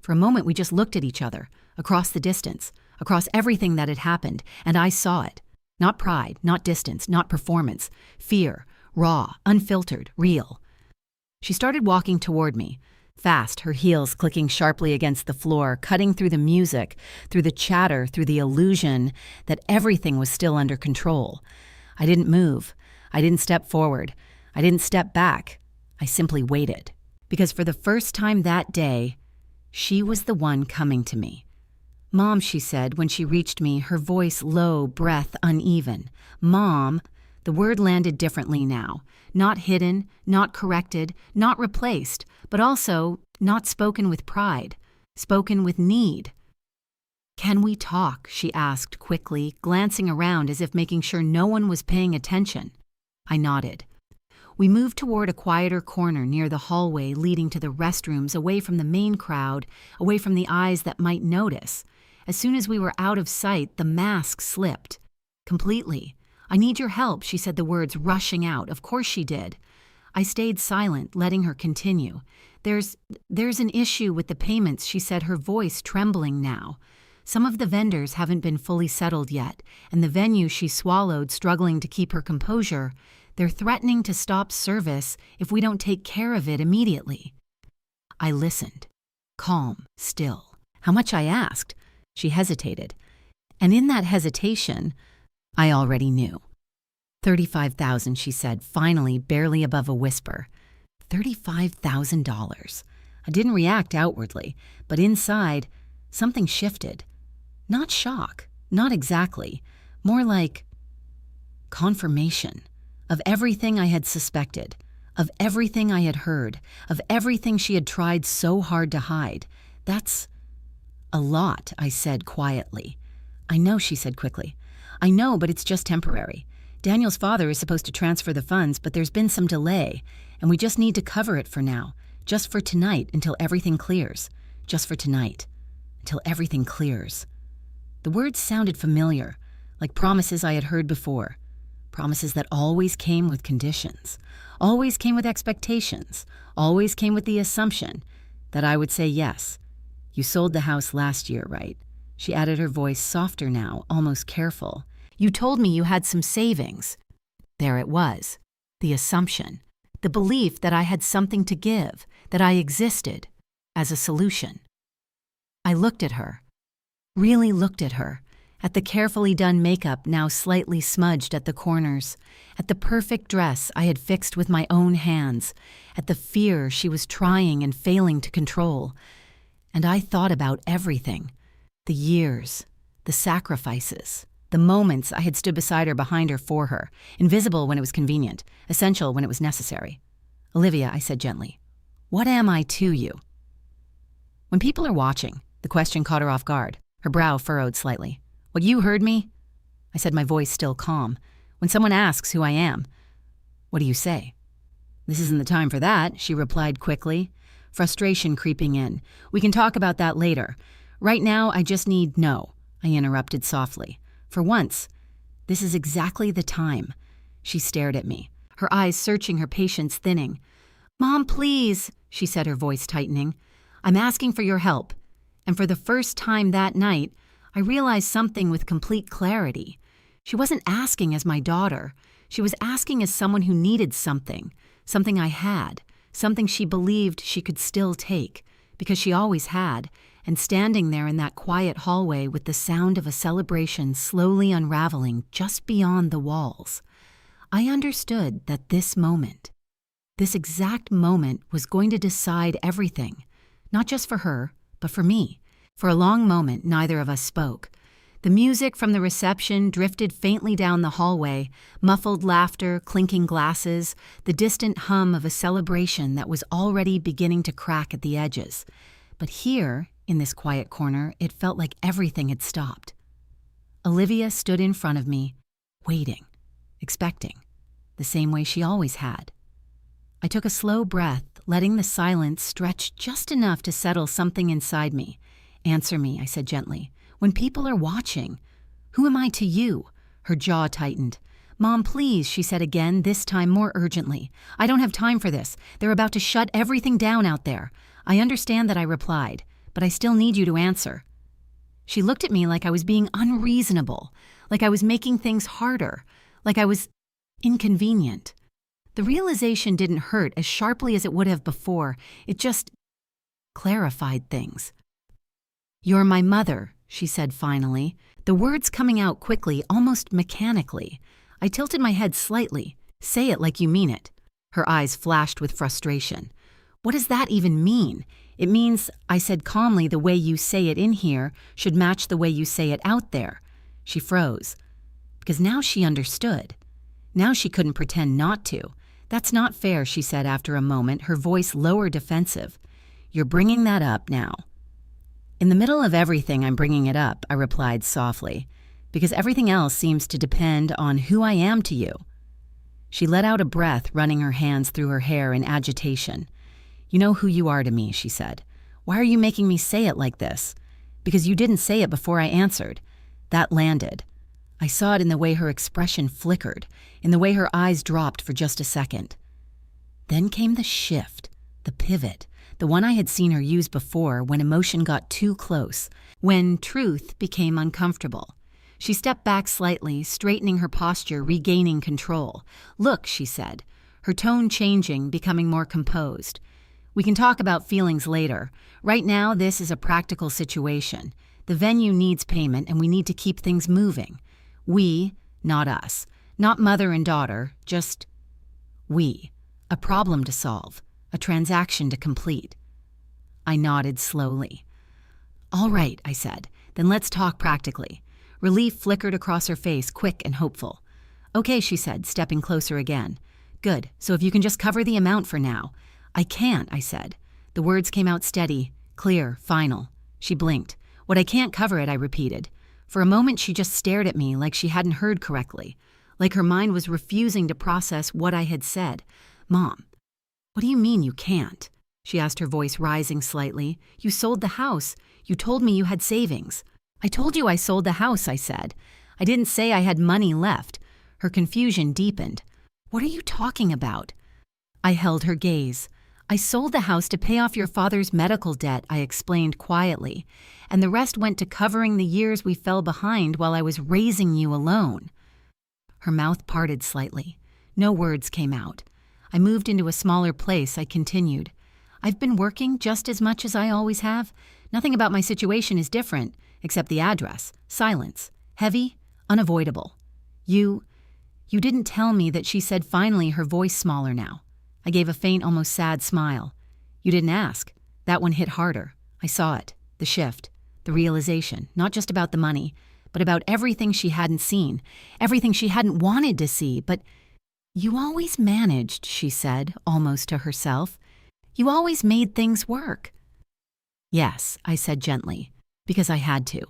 For a moment we just looked at each other, across the distance, across everything that had happened, and I saw it. Not pride, not distance, not performance. Fear, raw, unfiltered, real. She started walking toward me, fast, her heels clicking sharply against the floor, cutting through the music, through the chatter, through the illusion that everything was still under control. I didn't move. I didn't step forward. I didn't step back. I simply waited. Because for the first time that day, she was the one coming to me. "Mom," she said when she reached me, her voice low, breath uneven. "Mom." The word landed differently now. Not hidden, not corrected, not replaced, but also not spoken with pride, spoken with need. "Can we talk?" she asked quickly, glancing around as if making sure no one was paying attention. I nodded. We moved toward a quieter corner near the hallway leading to the restrooms, away from the main crowd, away from the eyes that might notice. As soon as we were out of sight, the mask slipped. Completely. "I need your help," she said, the words rushing out. Of course she did. I stayed silent, letting her continue. There's an issue with the payments," she said, her voice trembling now. "Some of the vendors haven't been fully settled yet, and the venue," she swallowed, struggling to keep her composure, "they're threatening to stop service if we don't take care of it immediately." I listened. Calm, still. How much, I asked? She hesitated. And in that hesitation, I already knew. 35,000, she said, finally, barely above a whisper. $35,000. I didn't react outwardly, but inside, something shifted. Not shock, not exactly. More like confirmation of everything I had suspected, of everything I had heard, of everything she had tried so hard to hide. "That's a lot," I said quietly. "I know," she said quickly. "I know, but it's just temporary. Daniel's father is supposed to transfer the funds, but there's been some delay, and we just need to cover it for now, just for tonight until everything clears. Just for tonight, until everything clears." The words sounded familiar, like promises I had heard before. Promises that always came with conditions, always came with expectations, always came with the assumption that I would say yes. You sold the house last year, right? She added, her voice softer now, almost careful. You told me you had some savings. There it was. The assumption. The belief that I had something to give, that I existed as a solution. I looked at her. Really looked at her. At the carefully done makeup now slightly smudged at the corners, at the perfect dress I had fixed with my own hands, at the fear she was trying and failing to control. And I thought about everything. The years, the sacrifices, the moments I had stood beside her, behind her, for her, invisible when it was convenient, essential when it was necessary. Olivia, I said gently, what am I to you? When people are watching, the question caught her off guard. Her brow furrowed slightly. What, you heard me? I said, my voice still calm. When someone asks who I am, what do you say? This isn't the time for that, she replied quickly, frustration creeping in. We can talk about that later. Right now, I just need no, I interrupted softly. For once, this is exactly the time. She stared at me, her eyes searching, her patience thinning. Mom, please, she said, her voice tightening. I'm asking for your help. And for the first time that night, I realized something with complete clarity. She wasn't asking as my daughter. She was asking as someone who needed something I had, something she believed she could still take, because she always had, and standing there in that quiet hallway with the sound of a celebration slowly unraveling just beyond the walls, I understood that this moment, this exact moment, was going to decide everything, not just for her, but for me. For a long moment, neither of us spoke. The music from the reception drifted faintly down the hallway, muffled laughter, clinking glasses, the distant hum of a celebration that was already beginning to crack at the edges. But here, in this quiet corner, it felt like everything had stopped. Olivia stood in front of me, waiting, expecting, the same way she always had. I took a slow breath, letting the silence stretch just enough to settle something inside me. Answer me, I said gently. When people are watching, who am I to you? Her jaw tightened. Mom, please, she said again, this time more urgently. I don't have time for this. They're about to shut everything down out there. I understand that, I replied, but I still need you to answer. She looked at me like I was being unreasonable, like I was making things harder, like I was inconvenient. The realization didn't hurt as sharply as it would have before. It just clarified things. You're my mother, she said finally, the words coming out quickly, almost mechanically. I tilted my head slightly. Say it like you mean it. Her eyes flashed with frustration. What does that even mean? It means, I said calmly, the way you say it in here should match the way you say it out there. She froze. Because now she understood. Now she couldn't pretend not to. That's not fair, she said after a moment, her voice lower, defensive. You're bringing that up now. In the middle of everything, I'm bringing it up, I replied softly, because everything else seems to depend on who I am to you. She let out a breath, running her hands through her hair in agitation. You know who you are to me, she said. Why are you making me say it like this? Because you didn't say it before I answered. That landed. I saw it in the way her expression flickered, in the way her eyes dropped for just a second. Then came the shift, the pivot, the one I had seen her use before when emotion got too close, when truth became uncomfortable. She stepped back slightly, straightening her posture, regaining control. Look, she said, her tone changing, becoming more composed. We can talk about feelings later. Right now, this is a practical situation. The venue needs payment, and we need to keep things moving. We, not us. Not mother and daughter, just we. A problem to solve. A transaction to complete. I nodded slowly. All right, I said. Then let's talk practically. Relief flickered across her face, quick and hopeful. Okay, she said, stepping closer again. Good, so if you can just cover the amount for now. I can't, I said. The words came out steady, clear, final. She blinked. What I can't cover it, I repeated. For a moment she just stared at me like she hadn't heard correctly, like her mind was refusing to process what I had said. Mom, what do you mean you can't? She asked, her voice rising slightly. You sold the house. You told me you had savings. I told you I sold the house, I said. I didn't say I had money left. Her confusion deepened. "What are you talking about?" I held her gaze. "I sold the house to pay off your father's medical debt," I explained quietly, "and the rest went to covering the years we fell behind while I was raising you alone." Her mouth parted slightly. No words came out. I moved into a smaller place. I continued. "I've been working just as much as I always have. Nothing about my situation is different, except the address. Silence. Heavy. Unavoidable. You didn't tell me that," she said finally, her voice smaller now. I gave a faint, almost sad smile. "You didn't ask." That one hit harder. I saw it. The shift. The realization. Not just about the money, but about everything she hadn't seen. Everything she hadn't wanted to see. "But you always managed," she said, almost to herself. "You always made things work." "Yes," I said gently, "because I had to."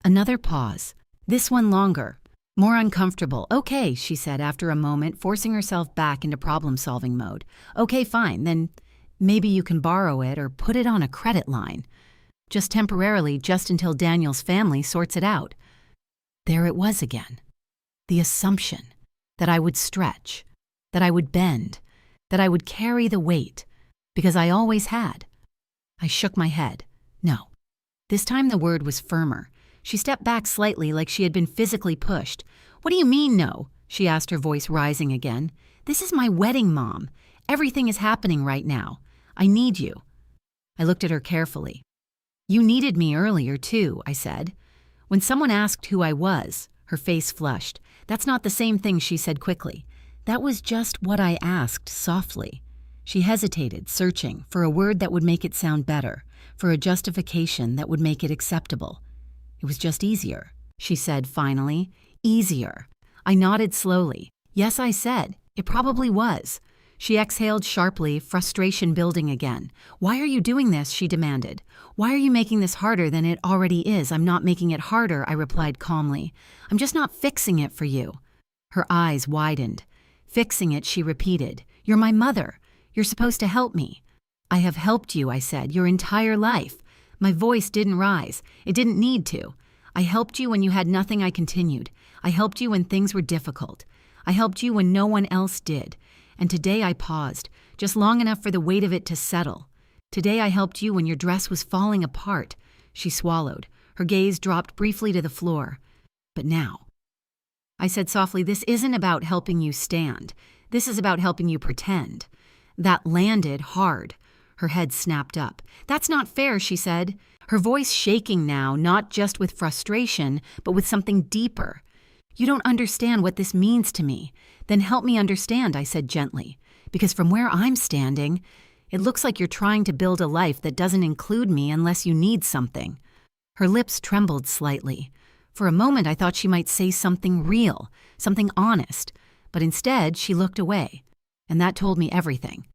Another pause. This one longer. More uncomfortable. "Okay," she said after a moment, forcing herself back into problem-solving mode. "Okay, fine, then maybe you can borrow it or put it on a credit line. Just temporarily, just until Daniel's family sorts it out." There it was again. The assumption that I would stretch, that I would bend, that I would carry the weight, because I always had. I shook my head. No. This time the word was firmer. She stepped back slightly like she had been physically pushed. "What do you mean, no?" she asked, her voice rising again. "This is my wedding, Mom. Everything is happening right now. I need you." I looked at her carefully. "You needed me earlier, too," I said. When someone asked who I was, her face flushed. "That's not the same thing," she said quickly. "That was just what I asked, softly." She hesitated, searching for a word that would make it sound better, for a justification that would make it acceptable. "It was just easier," she said finally. "Easier." I nodded slowly. "Yes," I said. "It probably was." She exhaled sharply, frustration building again. "Why are you doing this?" she demanded. "Why are you making this harder than it already is?" "I'm not making it harder," I replied calmly. "I'm just not fixing it for you." Her eyes widened. "Fixing it," she repeated. "You're my mother. You're supposed to help me." "I have helped you," I said, "your entire life." My voice didn't rise. It didn't need to. "I helped you when you had nothing," I continued. "I helped you when things were difficult. I helped you when no one else did. And today," I paused, just long enough for the weight of it to settle. "Today I helped you when your dress was falling apart." She swallowed. Her gaze dropped briefly to the floor. "But now," I said softly, "this isn't about helping you stand. This is about helping you pretend." That landed hard. Her head snapped up. "That's not fair," she said, her voice shaking now, not just with frustration, but with something deeper. "You don't understand what this means to me." "Then help me understand," I said gently, "because from where I'm standing, it looks like you're trying to build a life that doesn't include me unless you need something." Her lips trembled slightly. For a moment I thought she might say something real, something honest, but instead she looked away, and that told me everything.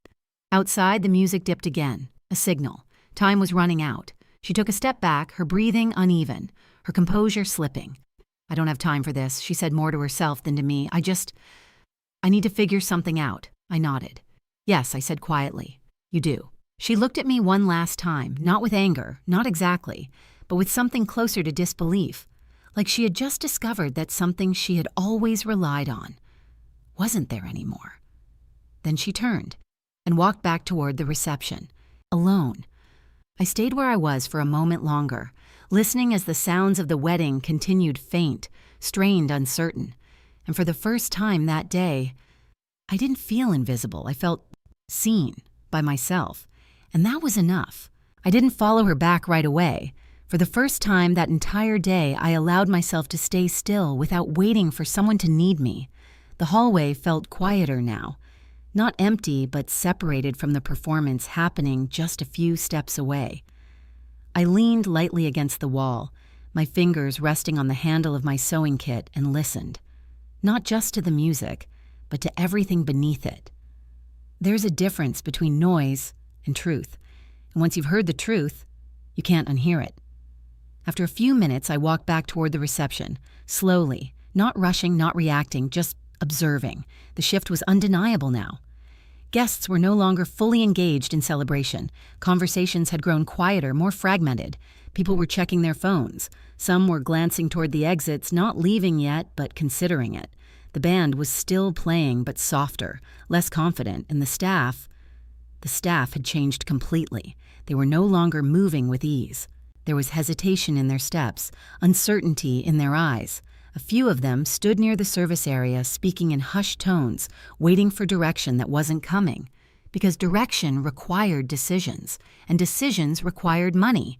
Outside, the music dipped again, a signal. Time was running out. She took a step back, her breathing uneven, her composure slipping. "I don't have time for this," she said more to herself than to me. I need to figure something out." I nodded. "Yes," I said quietly. "You do." She looked at me one last time, not with anger, not exactly, but with something closer to disbelief, like she had just discovered that something she had always relied on wasn't there anymore. Then she turned and walked back toward the reception, alone. I stayed where I was for a moment longer, listening as the sounds of the wedding continued faint, strained, uncertain. And for the first time that day, I didn't feel invisible. I felt seen by myself. And that was enough. I didn't follow her back right away. For the first time that entire day, I allowed myself to stay still without waiting for someone to need me. The hallway felt quieter now. Not empty, but separated from the performance happening just a few steps away. I leaned lightly against the wall, my fingers resting on the handle of my sewing kit, and listened. Not just to the music, but to everything beneath it. There's a difference between noise and truth, and once you've heard the truth, you can't unhear it. After a few minutes, I walked back toward the reception, slowly, not rushing, not reacting, just observing. The shift was undeniable now. Guests were no longer fully engaged in celebration. Conversations had grown quieter, more fragmented. People were checking their phones. Some were glancing toward the exits, not leaving yet, but considering it. The band was still playing, but softer, less confident, and the staff had changed completely. They were no longer moving with ease. There was hesitation in their steps, uncertainty in their eyes. A few of them stood near the service area, speaking in hushed tones, waiting for direction that wasn't coming. Because direction required decisions, and decisions required money.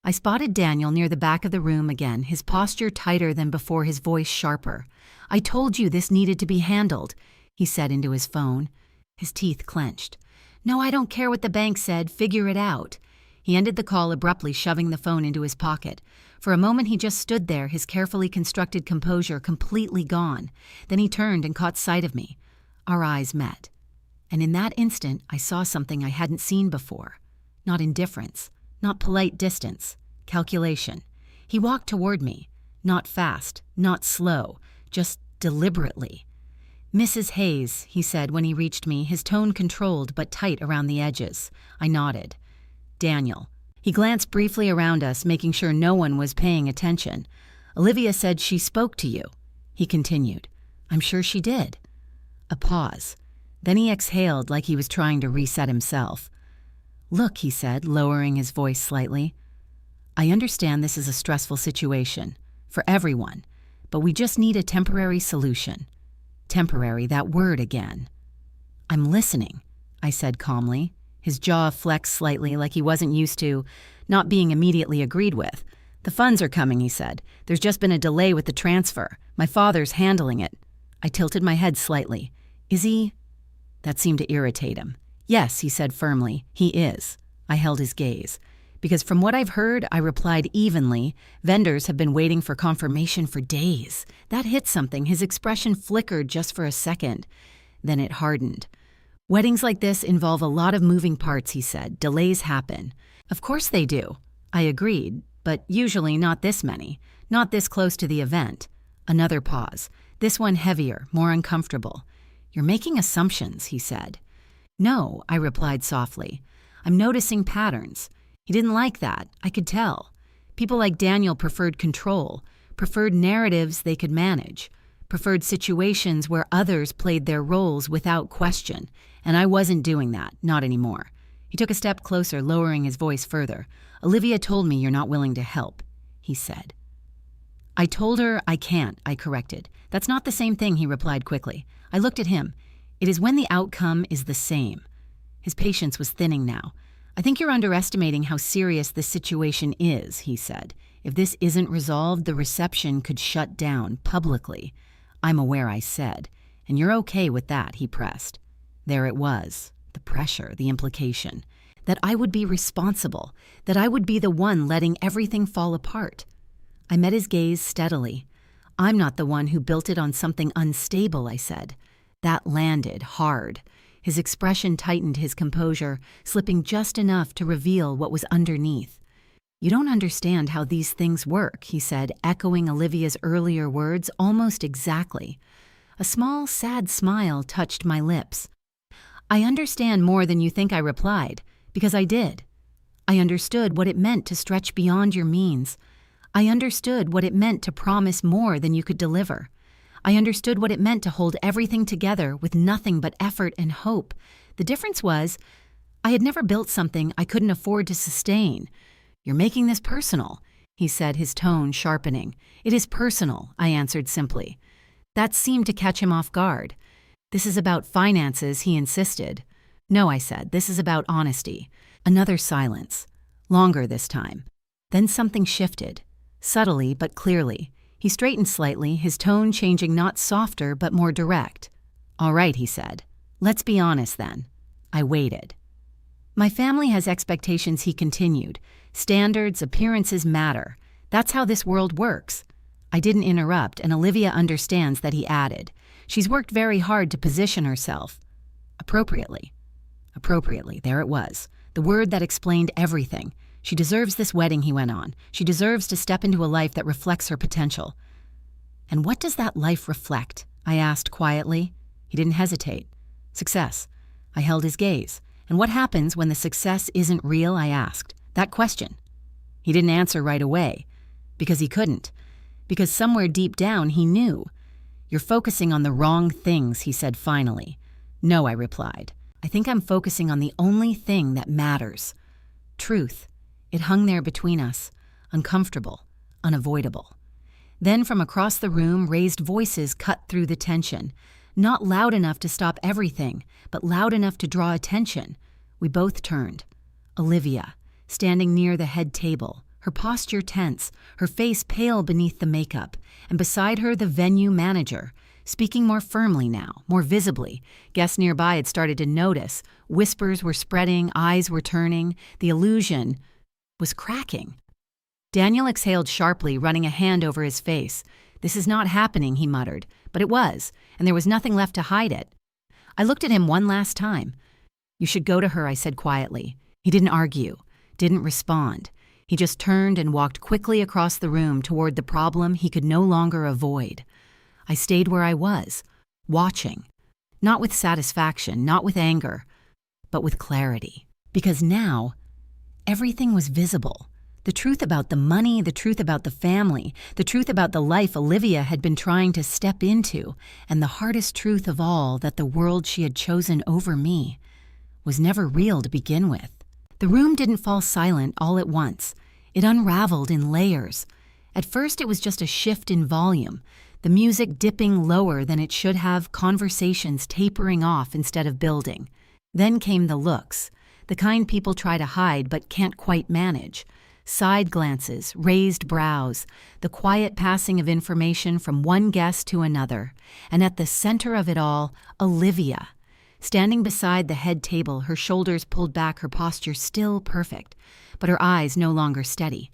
I spotted Daniel near the back of the room again, his posture tighter than before, his voice sharper. "I told you this needed to be handled," he said into his phone. His teeth clenched. "No, I don't care what the bank said. Figure it out." He ended the call abruptly, shoving the phone into his pocket. For a moment he just stood there, his carefully constructed composure completely gone. Then he turned and caught sight of me. Our eyes met. And in that instant, I saw something I hadn't seen before. Not indifference, not polite distance, calculation. He walked toward me, not fast, not slow, just deliberately. "Mrs. Hayes," he said when he reached me, his tone controlled but tight around the edges. I nodded. "Daniel." He glanced briefly around us, making sure no one was paying attention. "Olivia said she spoke to you," he continued. "I'm sure she did." A pause. Then he exhaled like he was trying to reset himself. "Look," he said, lowering his voice slightly. "I understand this is a stressful situation, for everyone, but we just need a temporary solution." Temporary, that word again. "I'm listening," I said calmly. His jaw flexed slightly like he wasn't used to not being immediately agreed with. "The funds are coming," he said. "There's just been a delay with the transfer. My father's handling it." I tilted my head slightly. "Is he?" That seemed to irritate him. "Yes," he said firmly, "he is." I held his gaze. "Because from what I've heard," I replied evenly, "vendors have been waiting for confirmation for days." That hit something. His expression flickered just for a second. Then it hardened. "Weddings like this involve a lot of moving parts," he said. "Delays happen." "Of course they do." I agreed, "but usually not this many. Not this close to the event." Another pause. This one heavier, more uncomfortable. "You're making assumptions," he said. "No," I replied softly. "I'm noticing patterns." He didn't like that. I could tell. People like Daniel preferred control, preferred narratives they could manage, preferred situations where others played their roles without question, and I wasn't doing that, not anymore. He took a step closer, lowering his voice further. "Olivia told me you're not willing to help," he said. "I told her I can't," I corrected. "That's not the same thing," he replied quickly. I looked at him. "It is when the outcome is the same." His patience was thinning now. "I think you're underestimating how serious this situation is," he said. "If this isn't resolved, the reception could shut down publicly." "I'm aware," I said. "And you're okay with that," he pressed. There it was, the pressure, the implication. That I would be responsible, that I would be the one letting everything fall apart. I met his gaze steadily. "I'm not the one who built it on something unstable," I said. That landed hard. His expression tightened, his composure, slipping just enough to reveal what was underneath. "You don't understand how these things work," he said, echoing Olivia's earlier words almost exactly. A small, sad smile touched my lips. "I understand more than you think," I replied, because I did. I understood what it meant to stretch beyond your means. I understood what it meant to promise more than you could deliver. I understood what it meant to hold everything together with nothing but effort and hope. The difference was, I had never built something I couldn't afford to sustain. "You're making this personal," he said, his tone sharpening. "It is personal," I answered simply. That seemed to catch him off guard. "This is about finances," he insisted. "No," I said, "this is about honesty." Another silence. Longer this time. Then something shifted. Subtly but clearly. He straightened slightly, his tone changing, not softer but more direct. "All right," he said. "Let's be honest then." I waited. "My family has expectations," he continued. "Standards, appearances matter. That's how this world works." I didn't interrupt, and Olivia understands that, he added. "She's worked very hard to position herself." Appropriately. Appropriately, there it was. The word that explained everything. "She deserves this wedding," he went on. "She deserves to step into a life that reflects her potential." "And what does that life reflect?" I asked quietly. He didn't hesitate. "Success." I held his gaze. "And what happens when the success isn't real?" I asked. That question. He didn't answer right away. Because he couldn't. Because somewhere deep down he knew. You're focusing on the wrong things, he said finally. No, I replied. I think I'm focusing on the only thing that matters. Truth. It hung there between us, uncomfortable, unavoidable. Then from across the room, raised voices cut through the tension. Not loud enough to stop everything, but loud enough to draw attention. We both turned. Olivia, standing near the head table, her posture tense, her face pale beneath the makeup, and beside her the venue manager, speaking more firmly now, more visibly. Guests nearby had started to notice. Whispers were spreading, eyes were turning. The illusion was cracking. Daniel exhaled sharply, running a hand over his face. This is not happening, he muttered, but it was, and there was nothing left to hide it. I looked at him one last time. You should go to her, I said quietly. He didn't argue, didn't respond. He just turned and walked quickly across the room toward the problem he could no longer avoid. I stayed where I was, watching. Not with satisfaction, not with anger, but with clarity. Because now, everything was visible. The truth about the money, the truth about the family, the truth about the life Olivia had been trying to step into, and the hardest truth of all, that the world she had chosen over me was never real to begin with. The room didn't fall silent all at once. It unraveled in layers. At first, it was just a shift in volume, the music dipping lower than it should have, conversations tapering off instead of building. Then came the looks, the kind people try to hide but can't quite manage. Side glances, raised brows, the quiet passing of information from one guest to another, and at the center of it all, Olivia. Standing beside the head table, her shoulders pulled back, her posture still perfect, but her eyes no longer steady.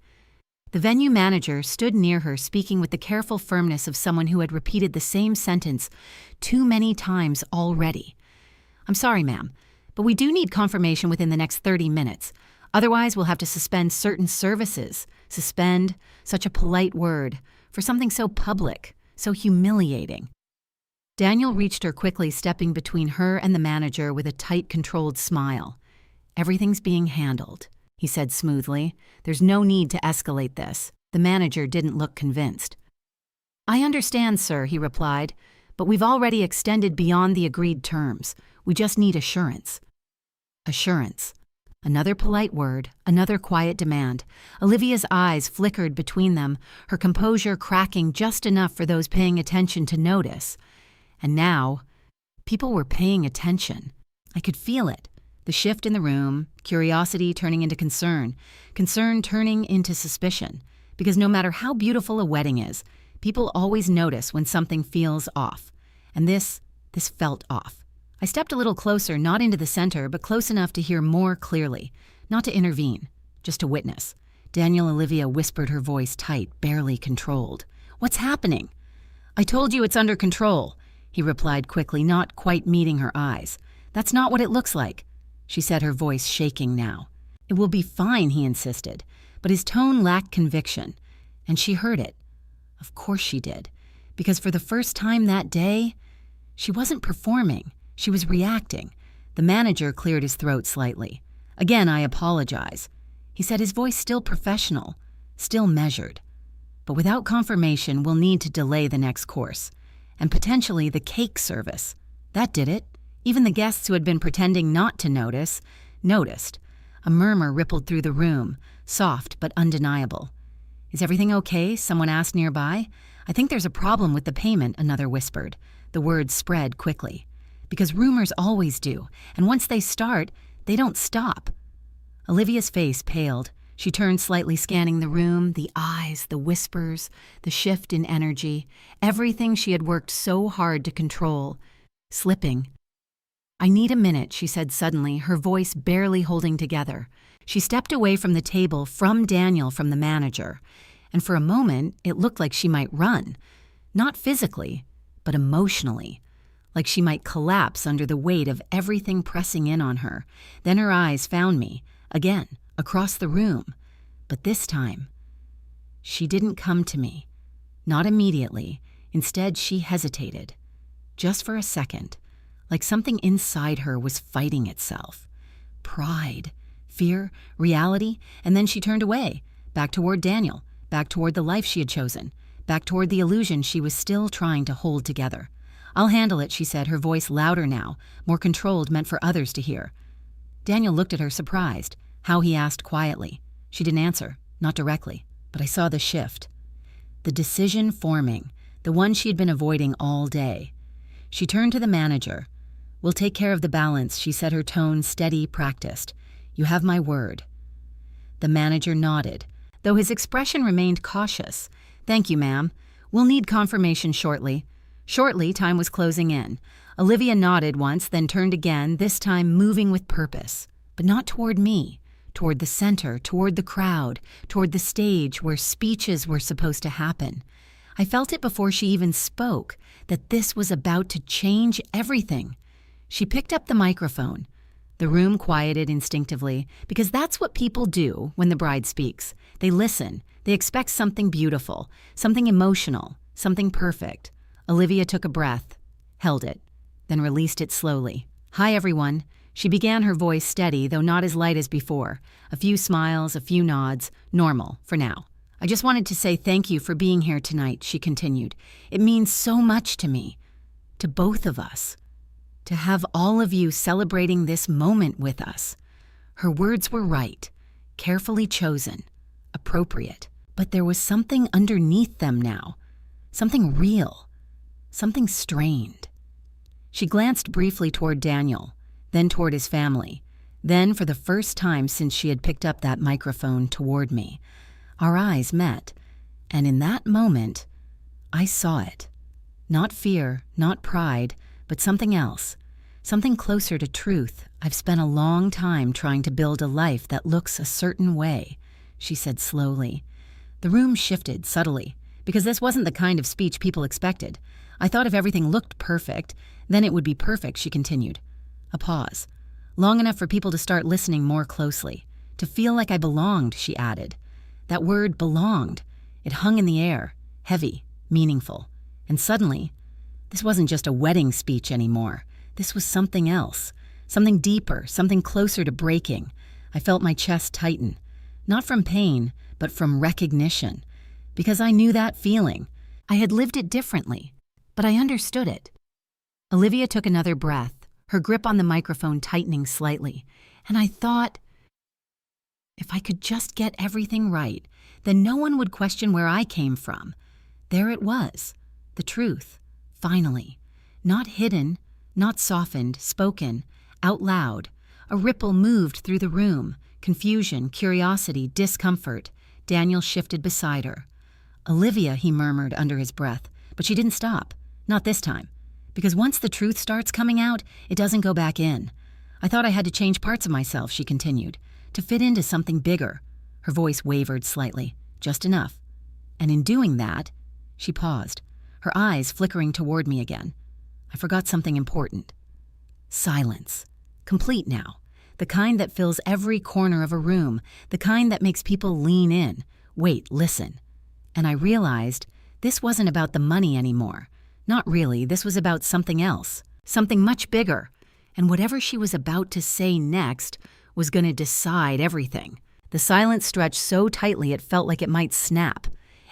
The venue manager stood near her, speaking with the careful firmness of someone who had repeated the same sentence too many times already. I'm sorry, ma'am, but we do need confirmation within the next 30 minutes. Otherwise, we'll have to suspend certain services. Suspend, such a polite word, for something so public, so humiliating. Daniel reached her quickly, stepping between her and the manager with a tight, controlled smile. Everything's being handled, he said smoothly. There's no need to escalate this. The manager didn't look convinced. I understand, sir, he replied, but we've already extended beyond the agreed terms. We just need assurance. Assurance. Another polite word, another quiet demand. Olivia's eyes flickered between them, her composure cracking just enough for those paying attention to notice. And now, people were paying attention. I could feel it. The shift in the room, curiosity turning into concern turning into suspicion. Because no matter how beautiful a wedding is, people always notice when something feels off. And this felt off. I stepped a little closer, not into the center, but close enough to hear more clearly. Not to intervene, just to witness. Daniel Olivia whispered, her voice tight, barely controlled. What's happening? I told you it's under control, he replied quickly, not quite meeting her eyes. That's not what it looks like, she said, her voice shaking now. It will be fine, he insisted, but his tone lacked conviction, and she heard it. Of course she did, because for the first time that day, she wasn't performing. She was reacting. The manager cleared his throat slightly. Again, I apologize, he said, his voice still professional, still measured. But without confirmation, we'll need to delay the next course. And potentially the cake service. That did it. Even the guests who had been pretending not to notice, noticed. A murmur rippled through the room, soft but undeniable. Is everything okay? Someone asked nearby. I think there's a problem with the payment, another whispered. The words spread quickly. Because rumors always do, and once they start, they don't stop. Olivia's face paled. She turned slightly, scanning the room, the eyes, the whispers, the shift in energy, everything she had worked so hard to control, slipping. I need a minute, she said suddenly, her voice barely holding together. She stepped away from the table, from Daniel, from the manager, and for a moment it looked like she might run. Not physically, but emotionally. Like she might collapse under the weight of everything pressing in on her. Then her eyes found me, again, across the room. But this time, she didn't come to me. Not immediately. Instead, she hesitated. Just for a second, like something inside her was fighting itself. Pride, fear, reality, and then she turned away, back toward Daniel, back toward the life she had chosen, back toward the illusion she was still trying to hold together. "I'll handle it," she said, her voice louder now, more controlled, meant for others to hear. Daniel looked at her, surprised. "How?" he asked quietly. She didn't answer, not directly, but I saw the shift. The decision forming, the one she had been avoiding all day. She turned to the manager. "We'll take care of the balance," she said, her tone steady, practiced. "You have my word." The manager nodded, though his expression remained cautious. "Thank you, ma'am. We'll need confirmation shortly." Shortly, time was closing in. Olivia nodded once, then turned again, this time moving with purpose. But not toward me. Toward the center, toward the crowd, toward the stage where speeches were supposed to happen. I felt it before she even spoke, that this was about to change everything. She picked up the microphone. The room quieted instinctively, because that's what people do when the bride speaks. They listen. They expect something beautiful, something emotional, something perfect. Olivia took a breath, held it, then released it slowly. "Hi, everyone." She began, her voice steady, though not as light as before. A few smiles, a few nods, normal for now. "I just wanted to say thank you for being here tonight," she continued. "It means so much to me, to both of us, to have all of you celebrating this moment with us." Her words were right, carefully chosen, appropriate. But there was something underneath them now, something real, something strained. She glanced briefly toward Daniel, then toward his family, then for the first time since she had picked up that microphone, toward me. Our eyes met, and in that moment, I saw it. Not fear, not pride, but something else, something closer to truth. "I've spent a long time trying to build a life that looks a certain way," she said slowly. The room shifted subtly, because this wasn't the kind of speech people expected. I thought if everything looked perfect, then it would be perfect, she continued. A pause, long enough for people to start listening more closely, to feel like I belonged, she added. That word, belonged, it hung in the air, heavy, meaningful. And suddenly, this wasn't just a wedding speech anymore. This was something else, something deeper, something closer to breaking. I felt my chest tighten, not from pain, but from recognition, because I knew that feeling. I had lived it differently, but I understood it. Olivia took another breath, her grip on the microphone tightening slightly, and I thought, if I could just get everything right, then no one would question where I came from. There it was, the truth, finally, not hidden, not softened, spoken, out loud. A ripple moved through the room, confusion, curiosity, discomfort. Daniel shifted beside her. "Olivia," he murmured under his breath, but she didn't stop, not this time. Because once the truth starts coming out, it doesn't go back in. "I thought I had to change parts of myself," she continued, "to fit into something bigger." Her voice wavered slightly, just enough. And in doing that, she paused, her eyes flickering toward me again. I forgot something important. Silence. Complete now. The kind that fills every corner of a room, the kind that makes people lean in, wait, listen. And I realized this wasn't about the money anymore. Not really, this was about something else, something much bigger. And whatever she was about to say next was going to decide everything. The silence stretched so tightly it felt like it might snap.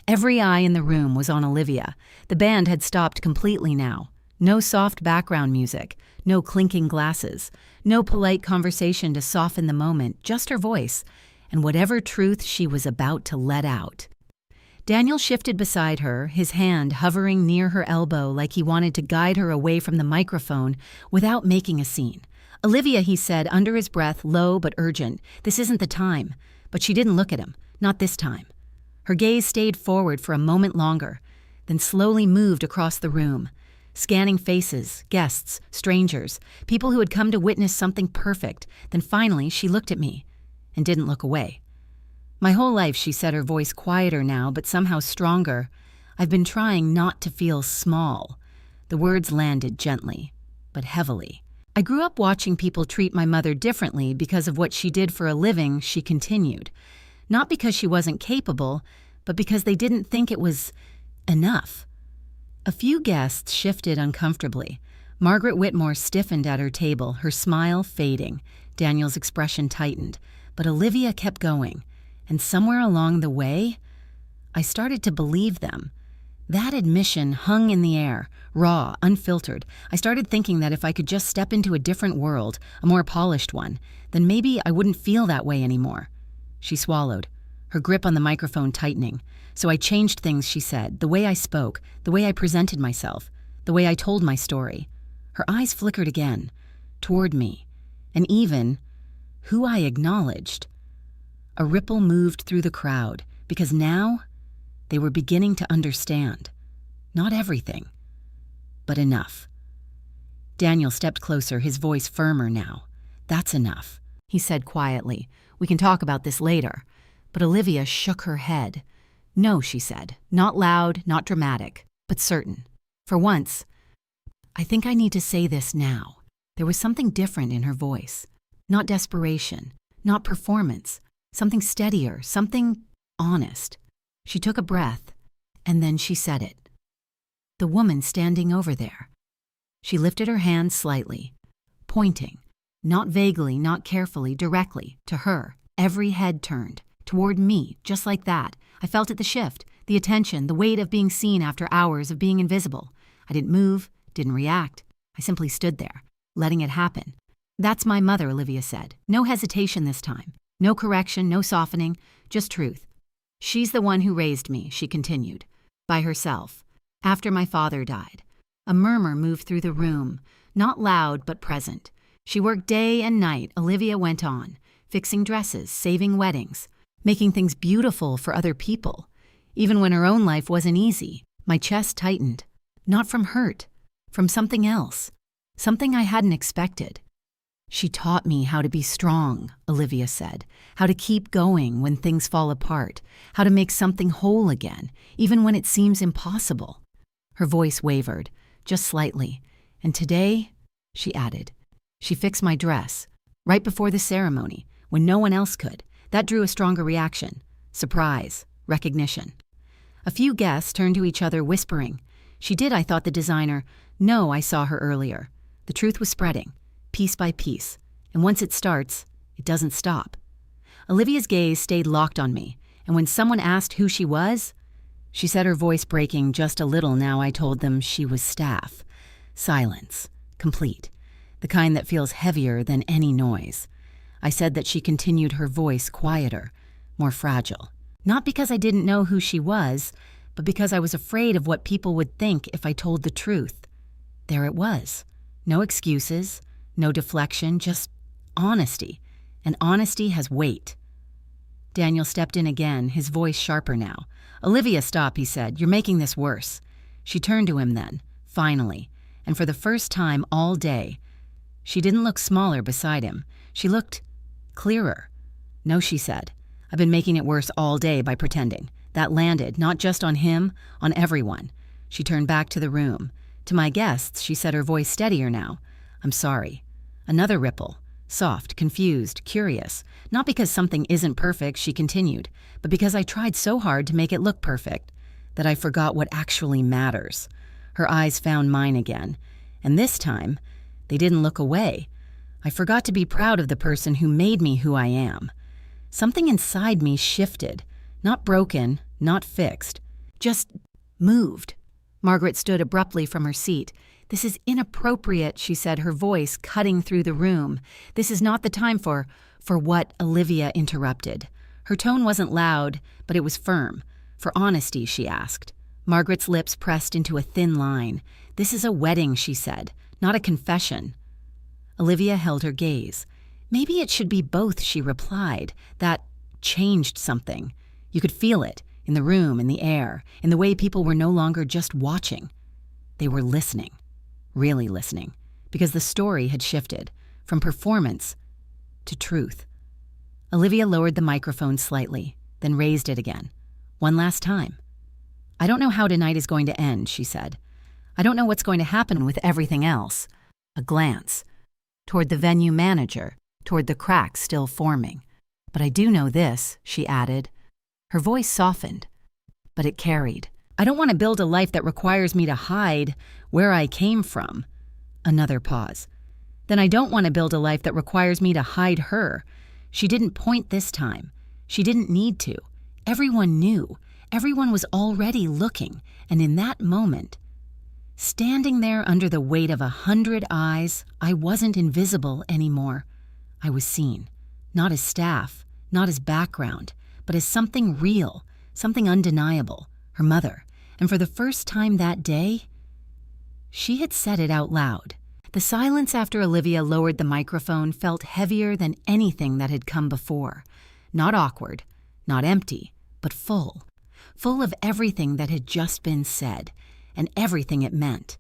Every eye in the room was on Olivia. The band had stopped completely now. No soft background music, no clinking glasses, no polite conversation to soften the moment, just her voice, and whatever truth she was about to let out. Daniel shifted beside her, his hand hovering near her elbow like he wanted to guide her away from the microphone without making a scene. "Olivia," he said under his breath, low but urgent, "this isn't the time." But she didn't look at him, not this time. Her gaze stayed forward for a moment longer, then slowly moved across the room, scanning faces, guests, strangers, people who had come to witness something perfect. Then finally she looked at me and didn't look away. "My whole life," she said, her voice quieter now, but somehow stronger, "I've been trying not to feel small." The words landed gently, but heavily. "I grew up watching people treat my mother differently because of what she did for a living," she continued. "Not because she wasn't capable, but because they didn't think it was enough." A few guests shifted uncomfortably. Margaret Whitmore stiffened at her table, her smile fading. Daniel's expression tightened, but Olivia kept going. And somewhere along the way, I started to believe them. That admission hung in the air, raw, unfiltered. I started thinking that if I could just step into a different world, a more polished one, then maybe I wouldn't feel that way anymore. She swallowed, her grip on the microphone tightening. So I changed things, she said, the way I spoke, the way I presented myself, the way I told my story. Her eyes flickered again, toward me, and even who I acknowledged. A ripple moved through the crowd, because now they were beginning to understand. Not everything, but enough. Daniel stepped closer, his voice firmer now. "That's enough," he said quietly. "We can talk about this later." But Olivia shook her head. "No," she said, not loud, not dramatic, but certain. For once, "I think I need to say this now." There was something different in her voice. Not desperation, not performance, something steadier, something honest. She took a breath, and then she said it. "The woman standing over there." She lifted her hand slightly, pointing, not vaguely, not carefully, directly, to her. Every head turned, toward me, just like that. I felt it, the shift, the attention, the weight of being seen after hours of being invisible. I didn't move, didn't react. I simply stood there, letting it happen. "That's my mother," Olivia said. No hesitation this time. No correction, no softening, just truth. "She's the one who raised me," she continued, "by herself, after my father died." A murmur moved through the room, not loud but present. "She worked day and night," Olivia went on, "fixing dresses, saving weddings, making things beautiful for other people. Even when her own life wasn't easy." My chest tightened. Not from hurt, from something else, something I hadn't expected. "She taught me how to be strong," Olivia said, "how to keep going when things fall apart, how to make something whole again, even when it seems impossible." Her voice wavered, just slightly. "And today," she added, "she fixed my dress, right before the ceremony, when no one else could." That drew a stronger reaction. Surprise, recognition. A few guests turned to each other, whispering. "She did," I thought, the designer. "No, I saw her earlier." The truth was spreading, piece by piece, and once it starts, it doesn't stop. Olivia's gaze stayed locked on me, and when someone asked who she was, she said, her voice breaking just a little now, I told them she was staff. Silence, complete, the kind that feels heavier than any noise. I said that she continued, her voice quieter, more fragile. Not because I didn't know who she was, but because I was afraid of what people would think if I told the truth. There it was. No excuses, no deflection, just honesty. And honesty has weight. Daniel stepped in again, his voice sharper now. "Olivia, stop," he said. "You're making this worse." She turned to him then, finally, and for the first time all day. She didn't look smaller beside him. She looked clearer. "No," she said. "I've been making it worse all day by pretending." That landed, not just on him, on everyone. She turned back to the room. To my guests, she said, her voice steadier now. "I'm sorry." Another ripple. Soft, confused, curious. "Not because something isn't perfect," she continued, "but because I tried so hard to make it look perfect that I forgot what actually matters." Her eyes found mine again, and this time, they didn't look away. I forgot to be proud of the person who made me who I am. Something inside me shifted, not broken, not fixed, just moved. Margaret stood abruptly from her seat. "This is inappropriate," she said, her voice cutting through the room. "This is not the time for what?" Olivia interrupted. Her tone wasn't loud, but it was firm. "For honesty," she asked. Margaret's lips pressed into a thin line. "This is a wedding," she said, "not a confession." Olivia held her gaze. "Maybe it should be both," she replied. That changed something. You could feel it, in the room, in the air, in the way people were no longer just watching. They were listening, really listening, because the story had shifted from performance to truth. Olivia lowered the microphone slightly, then raised it again. One last time. "I don't know how tonight is going to end," she said. "I don't know what's going to happen with everything else." A glance toward the venue manager, toward the cracks still forming. "But I do know this," she added. Her voice softened, but it carried. "I don't want to build a life that requires me to hide where I came from." Another pause. "Then I don't want to build a life that requires me to hide her." She didn't point this time. She didn't need to. Everyone knew. Everyone was already looking, and in that moment, standing there under the weight of 100 eyes, I wasn't invisible anymore. I was seen, not as staff, not as background, but as something real, something undeniable, her mother. And for the first time that day, she had said it out loud. The silence after Olivia lowered the microphone felt heavier than anything that had come before. Not awkward, not empty, but full. Full of everything that had just been said, and everything it meant.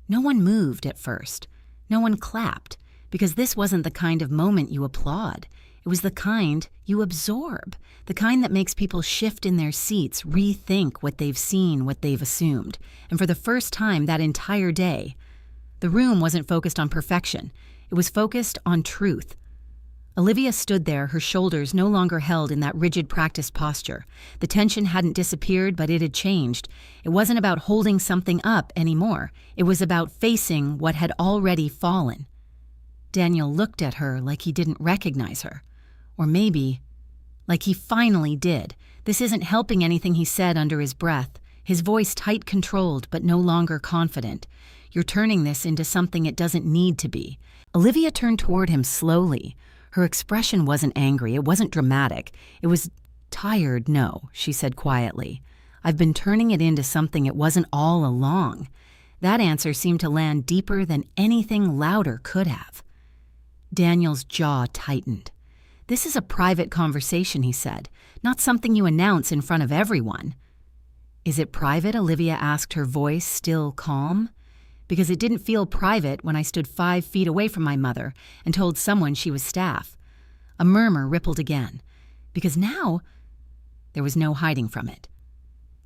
No one moved at first. No one clapped, because this wasn't the kind of moment you applaud. It was the kind you absorb, the kind that makes people shift in their seats, rethink what they've seen, what they've assumed. And for the first time that entire day, the room wasn't focused on perfection. It was focused on truth. Olivia stood there, her shoulders no longer held in that rigid practiced posture. The tension hadn't disappeared, but it had changed. It wasn't about holding something up anymore. It was about facing what had already fallen. Daniel looked at her like he didn't recognize her. Or maybe, like he finally did. This isn't helping anything he said under his breath, his voice tight controlled but no longer confident. You're turning this into something it doesn't need to be. Olivia turned toward him slowly. Her expression wasn't angry, it wasn't dramatic. It was tired, no, she said quietly. I've been turning it into something it wasn't all along. That answer seemed to land deeper than anything louder could have. Daniel's jaw tightened. This is a private conversation, he said, not something you announce in front of everyone. Is it private? Olivia asked, her voice still calm. Because it didn't feel private when I stood 5 feet away from my mother and told someone she was staff. A murmur rippled again, because now there was no hiding from it.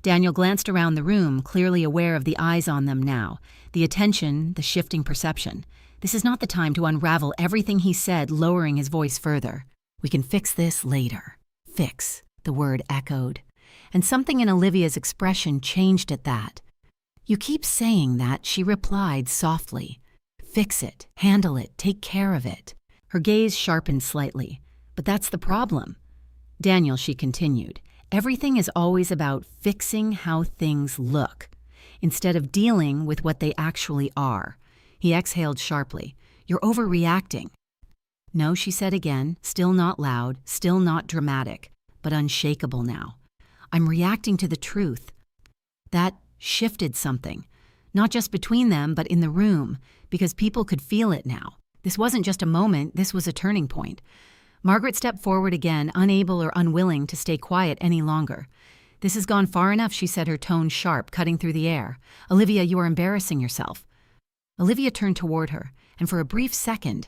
Daniel glanced around the room, clearly aware of the eyes on them now, the attention, the shifting perception. This is not the time to unravel everything he said, lowering his voice further. We can fix this later. Fix, the word echoed. And something in Olivia's expression changed at that. You keep saying that, she replied softly. Fix it, handle it, take care of it. Her gaze sharpened slightly. But that's the problem. Daniel, she continued, everything is always about fixing how things look, instead of dealing with what they actually are. He exhaled sharply. You're overreacting. No, she said again, still not loud, still not dramatic, but unshakable now. I'm reacting to the truth. That shifted something, not just between them, but in the room, because people could feel it now. This wasn't just a moment, this was a turning point. Margaret stepped forward again, unable or unwilling to stay quiet any longer. This has gone far enough, she said, her tone sharp, cutting through the air. Olivia, you are embarrassing yourself. Olivia turned toward her, and for a brief second,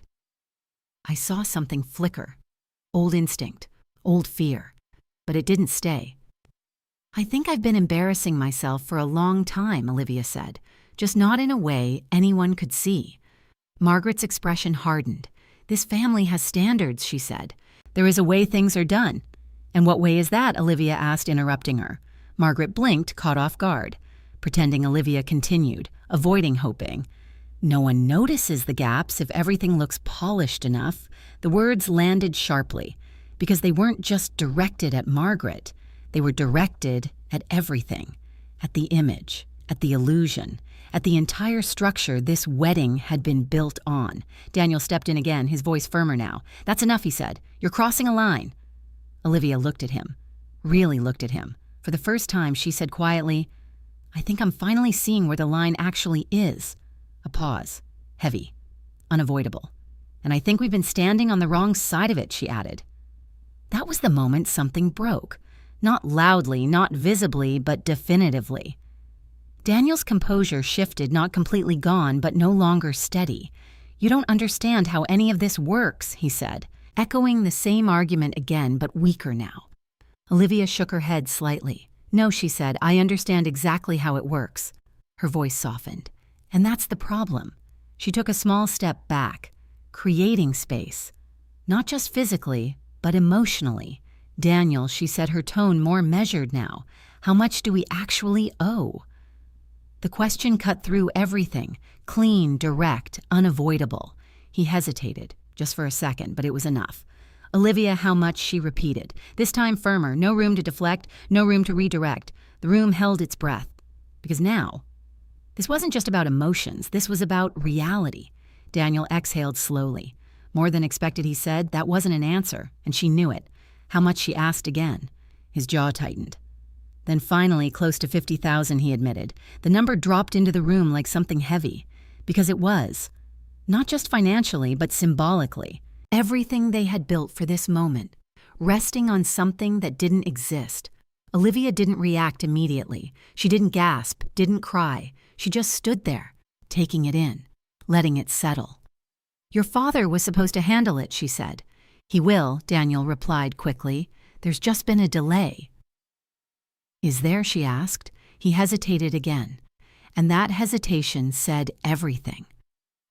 I saw something flicker. Old instinct, old fear. But it didn't stay. I think I've been embarrassing myself for a long time, Olivia said, just not in a way anyone could see. Margaret's expression hardened. This family has standards, she said. There is a way things are done. And what way is that? Olivia asked, interrupting her. Margaret blinked, caught off guard. Pretending Olivia continued, avoiding hoping. No one notices the gaps if everything looks polished enough. The words landed sharply, because they weren't just directed at Margaret. They were directed at everything, at the image, at the illusion, at the entire structure this wedding had been built on. Daniel stepped in again, his voice firmer now. That's enough, he said. You're crossing a line. Olivia looked at him, really looked at him. For the first time, she said quietly, I think I'm finally seeing where the line actually is. A pause, heavy, unavoidable. And I think we've been standing on the wrong side of it, she added. That was the moment something broke. Not loudly, not visibly, but definitively. Daniel's composure shifted, not completely gone, but no longer steady. You don't understand how any of this works, he said, echoing the same argument again, but weaker now. Olivia shook her head slightly. No, she said, I understand exactly how it works. Her voice softened. And that's the problem. She took a small step back, creating space. Not just physically, but emotionally. Daniel, she said, her tone more measured now. How much do we actually owe? The question cut through everything, clean, direct, unavoidable. He hesitated, just for a second, but it was enough. Olivia, how much, she repeated. This time firmer, no room to deflect, no room to redirect. The room held its breath. Because now, this wasn't just about emotions, this was about reality. Daniel exhaled slowly. More than expected, he said. That wasn't an answer, and she knew it. How much, she asked again. His jaw tightened. Then finally, close to 50,000, he admitted. The number dropped into the room like something heavy. Because it was. Not just financially, but symbolically. Everything they had built for this moment, resting on something that didn't exist. Olivia didn't react immediately. She didn't gasp, didn't cry. She just stood there, taking it in, letting it settle. Your father was supposed to handle it, she said. He will, Daniel replied quickly. There's just been a delay. Is there, she asked. He hesitated again. And that hesitation said everything.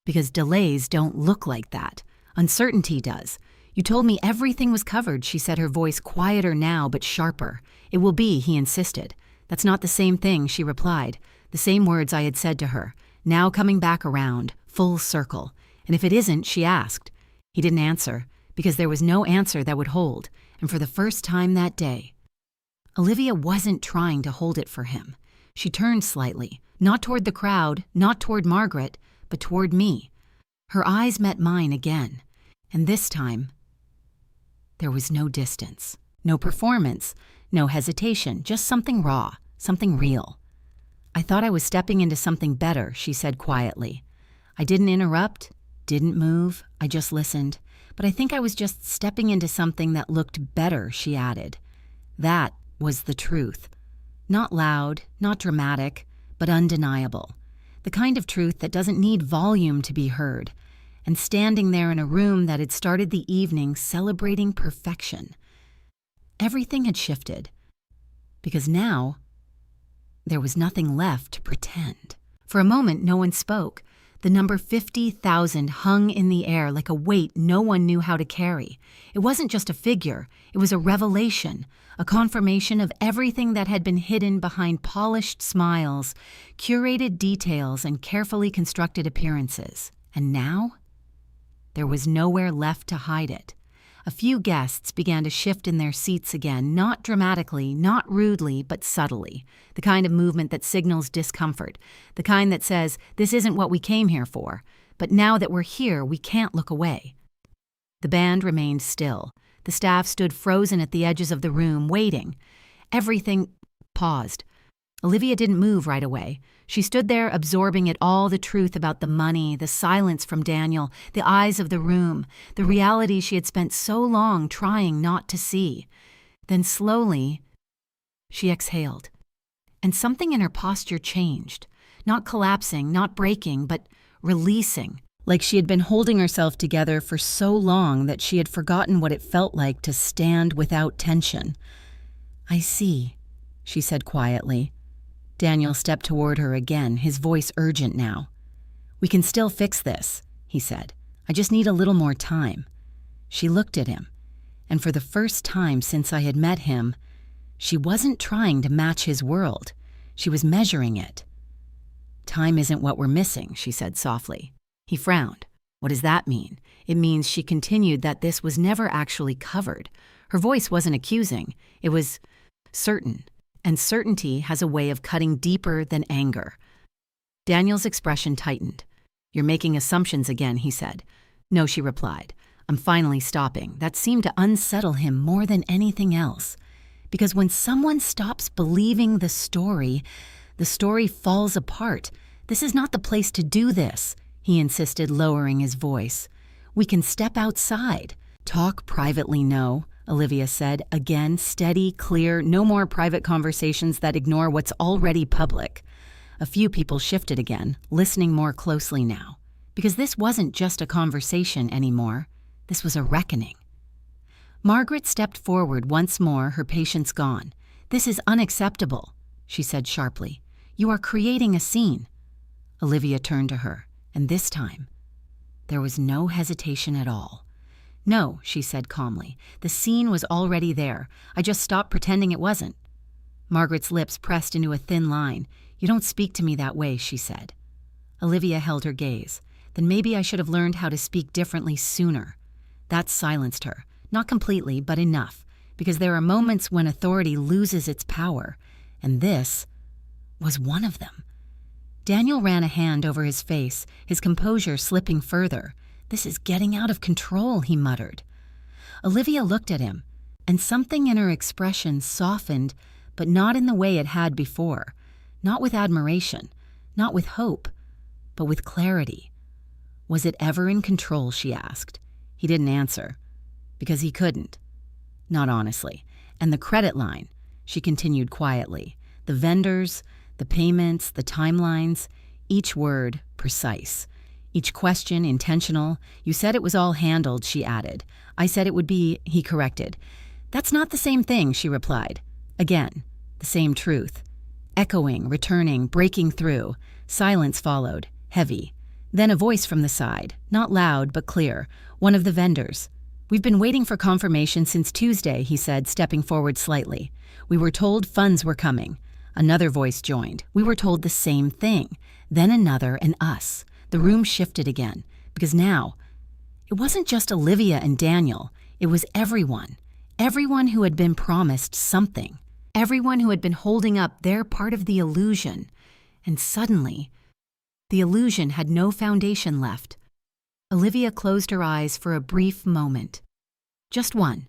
Because delays don't look like that. Uncertainty does. You told me everything was covered, she said, her voice quieter now but sharper. It will be, he insisted. That's not the same thing, she replied. The same words I had said to her. Now coming back around, full circle. And if it isn't, she asked. He didn't answer, because there was no answer that would hold. And for the first time that day, Olivia wasn't trying to hold it for him. She turned slightly, not toward the crowd, not toward Margaret, but toward me. Her eyes met mine again. And this time, there was no distance, no performance, no hesitation, just something raw, something real. I thought I was stepping into something better, she said quietly. I didn't interrupt, didn't move, I just listened. But I think I was just stepping into something that looked better, she added. That was the truth. Not loud, not dramatic, but undeniable. The kind of truth that doesn't need volume to be heard. And standing there in a room that had started the evening celebrating perfection. Everything had shifted. Because now, there was nothing left to pretend. For a moment, no one spoke. The number 50,000 hung in the air like a weight no one knew how to carry. It wasn't just a figure. It was a revelation, a confirmation of everything that had been hidden behind polished smiles, curated details, and carefully constructed appearances. And now, there was nowhere left to hide it. A few guests began to shift in their seats again, not dramatically, not rudely, but subtly. The kind of movement that signals discomfort. The kind that says, this isn't what we came here for. But now that we're here, we can't look away. The band remained still. The staff stood frozen at the edges of the room, waiting. Everything paused. Olivia didn't move right away. She stood there absorbing it all, the truth about the money, the silence from Daniel, the eyes of the room, the reality she had spent so long trying not to see. Then slowly, she exhaled. And something in her posture changed. Not collapsing, not breaking, but releasing. Like she had been holding herself together for so long that she had forgotten what it felt like to stand without tension. I see, she said quietly. Daniel stepped toward her again, his voice urgent now. We can still fix this, he said. I just need a little more time. She looked at him, and for the first time since I had met him, she wasn't trying to match his world. She was measuring it. Time isn't what we're missing, she said softly. He frowned. What does that mean? It means, she continued, that this was never actually covered. Her voice wasn't accusing. It was certain. And certainty has a way of cutting deeper than anger. Daniel's expression tightened. You're making assumptions again, he said. No, she replied. I'm finally stopping. That seemed to unsettle him more than anything else. Because when someone stops believing the story falls apart. This is not the place to do this, he insisted, lowering his voice. We can step outside. Talk privately, no. Olivia said, again, steady, clear, no more private conversations that ignore what's already public. A few people shifted again, listening more closely now. Because this wasn't just a conversation anymore. This was a reckoning. Margaret stepped forward once more, her patience gone. This is unacceptable, she said sharply. You are creating a scene. Olivia turned to her, and this time, there was no hesitation at all. No, she said calmly. The scene was already there. I just stopped pretending it wasn't. Margaret's lips pressed into a thin line. You don't speak to me that way, she said. Olivia held her gaze. Then maybe I should have learned how to speak differently sooner. That silenced her. Not completely, but enough, because there are moments when authority loses its power, and this was one of them. Daniel ran a hand over his face, his composure slipping further. "This is getting out of control," he muttered. Olivia looked at him, and something in her expression softened, but not in the way it had before. Not with admiration, not with hope, but with clarity. "Was it ever in control?" she asked. He didn't answer, because he couldn't. Not honestly. "And the credit line," she continued quietly. "The vendors, the payments, the timelines, each word precise. Each question intentional. You said it was all handled," she added. "I said it would be," he corrected. "That's not the same thing," she replied. Again, the same truth. Echoing, returning, breaking through. Silence followed, heavy. Then a voice from the side, not loud but clear, one of the vendors. "We've been waiting for confirmation since Tuesday," he said, stepping forward slightly. "We were told funds were coming." Another voice joined. "We were told the same thing." Then another, and us. The room shifted again, because now it wasn't just Olivia and Daniel. It was everyone. Everyone who had been promised something. Everyone who had been holding up their part of the illusion. And suddenly, the illusion had no foundation left. Olivia closed her eyes for a brief moment. Just one.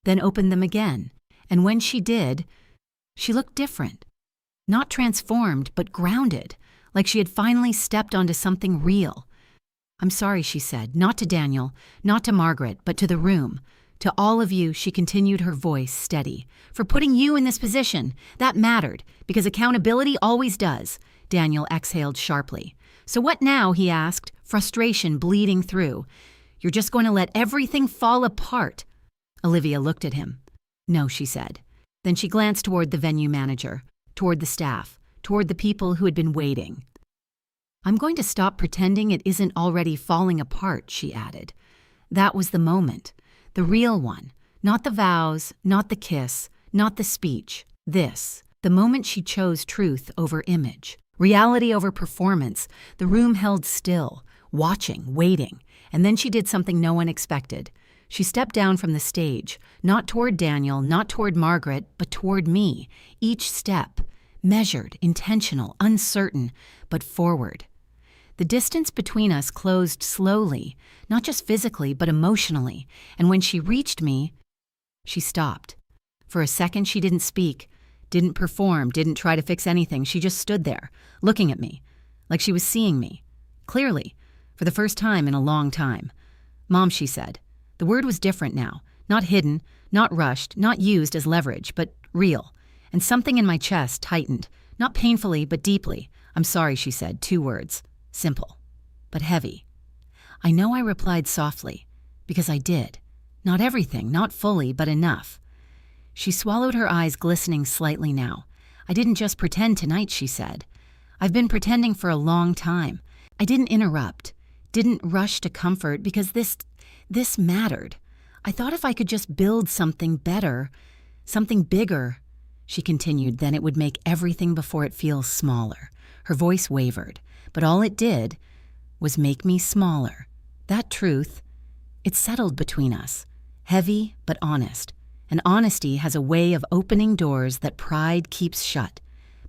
Then opened them again. And when she did, she looked different. Not transformed, but grounded, like she had finally stepped onto something real. "I'm sorry," she said, not to Daniel, not to Margaret, but to the room. "To all of you," she continued, her voice steady, "for putting you in this position. That mattered, because accountability always does." Daniel exhaled sharply. "So what now?" he asked, frustration bleeding through. "You're just going to let everything fall apart?" Olivia looked at him. "No," she said. Then she glanced toward the venue manager, toward the staff, toward the people who had been waiting. "I'm going to stop pretending it isn't already falling apart," she added. That was the moment. The real one. Not the vows, not the kiss, not the speech. This. The moment she chose truth over image. Reality over performance. The room held still, watching, waiting. And then she did something no one expected. She stepped down from the stage, not toward Daniel, not toward Margaret, but toward me. Each step, measured, intentional, uncertain, but forward. The distance between us closed slowly, not just physically, but emotionally. And when she reached me, she stopped. For a second, she didn't speak, didn't perform, didn't try to fix anything. She just stood there, looking at me, like she was seeing me, clearly, for the first time in a long time. "Mom," she said. The word was different now, not hidden, not rushed, not used as leverage, but real. And something in my chest tightened, not painfully, but deeply. "I'm sorry," she said, 2 words. Simple, but heavy. I know I replied softly, because I did. Not everything, not fully, but enough. She swallowed, her eyes glistening slightly now. "I didn't just pretend tonight," she said. "I've been pretending for a long time. I didn't interrupt, didn't rush to comfort, because this mattered. I thought if I could just build something better, something bigger," she continued, "then it would make everything before it feel smaller." Her voice wavered, but all it did was make me smaller. That truth, it settled between us, heavy but honest. And honesty has a way of opening doors that pride keeps shut.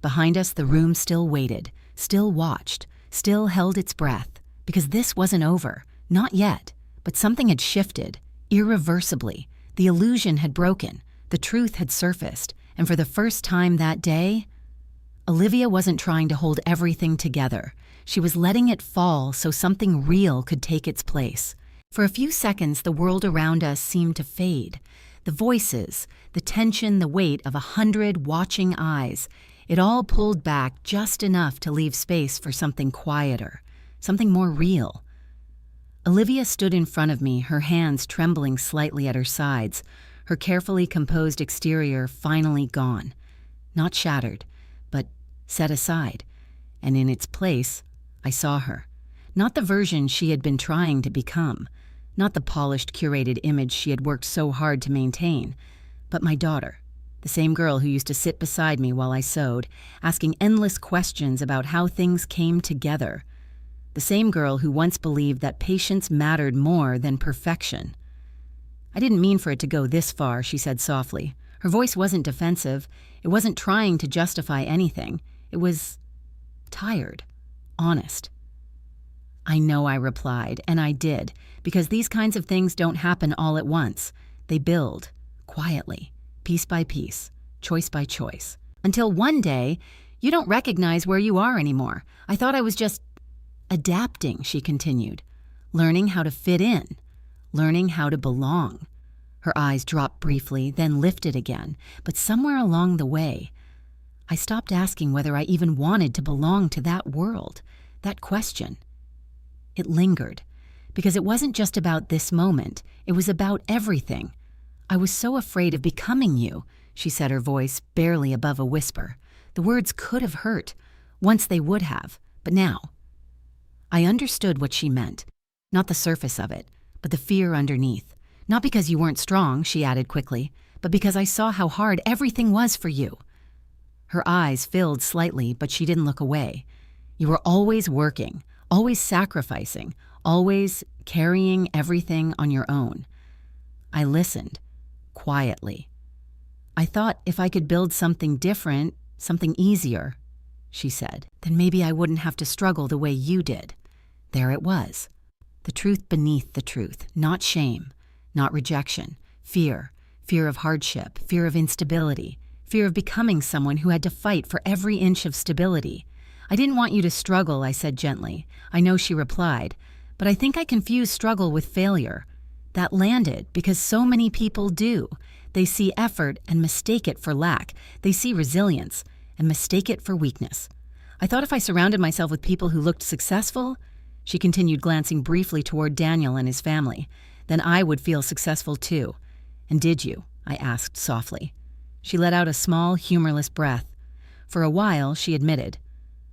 Behind us, the room still waited, still watched, still held its breath, because this wasn't over, not yet. But something had shifted, irreversibly. The illusion had broken, the truth had surfaced, and for the first time that day, Olivia wasn't trying to hold everything together. She was letting it fall so something real could take its place. For a few seconds, the world around us seemed to fade. The voices, the tension, the weight of 100 watching eyes, it all pulled back just enough to leave space for something quieter, something more real. Olivia stood in front of me, her hands trembling slightly at her sides, her carefully composed exterior finally gone. Not shattered, but set aside. And in its place, I saw her. Not the version she had been trying to become, not the polished, curated image she had worked so hard to maintain, but my daughter, the same girl who used to sit beside me while I sewed, asking endless questions about how things came together. The same girl who once believed that patience mattered more than perfection. I didn't mean for it to go this far, she said softly. Her voice wasn't defensive. It wasn't trying to justify anything. It was tired, honest. I know, I replied, and I did, because these kinds of things don't happen all at once. They build, quietly, piece by piece, choice by choice. Until one day, you don't recognize where you are anymore. I thought I was just adapting, she continued, learning how to fit in, learning how to belong. Her eyes dropped briefly, then lifted again, but somewhere along the way, I stopped asking whether I even wanted to belong to that world, that question. It lingered, because it wasn't just about this moment, it was about everything. I was so afraid of becoming you, she said, her voice barely above a whisper. The words could have hurt. Once they would have, but now. I understood what she meant, not the surface of it, but the fear underneath. Not because you weren't strong, she added quickly, but because I saw how hard everything was for you. Her eyes filled slightly, but she didn't look away. You were always working, always sacrificing, always carrying everything on your own. I listened, quietly. I thought if I could build something different, something easier, she said, then maybe I wouldn't have to struggle the way you did. There it was. The truth beneath the truth, not shame, not rejection, fear of hardship, fear of instability, fear of becoming someone who had to fight for every inch of stability. I didn't want you to struggle, I said gently. I know, she replied, but I think I confused struggle with failure. That landed because so many people do. They see effort and mistake it for lack. They see resilience and mistake it for weakness. I thought if I surrounded myself with people who looked successful, she continued, glancing briefly toward Daniel and his family, then I would feel successful too. And did you? I asked softly. She let out a small, humorless breath. For a while, she admitted,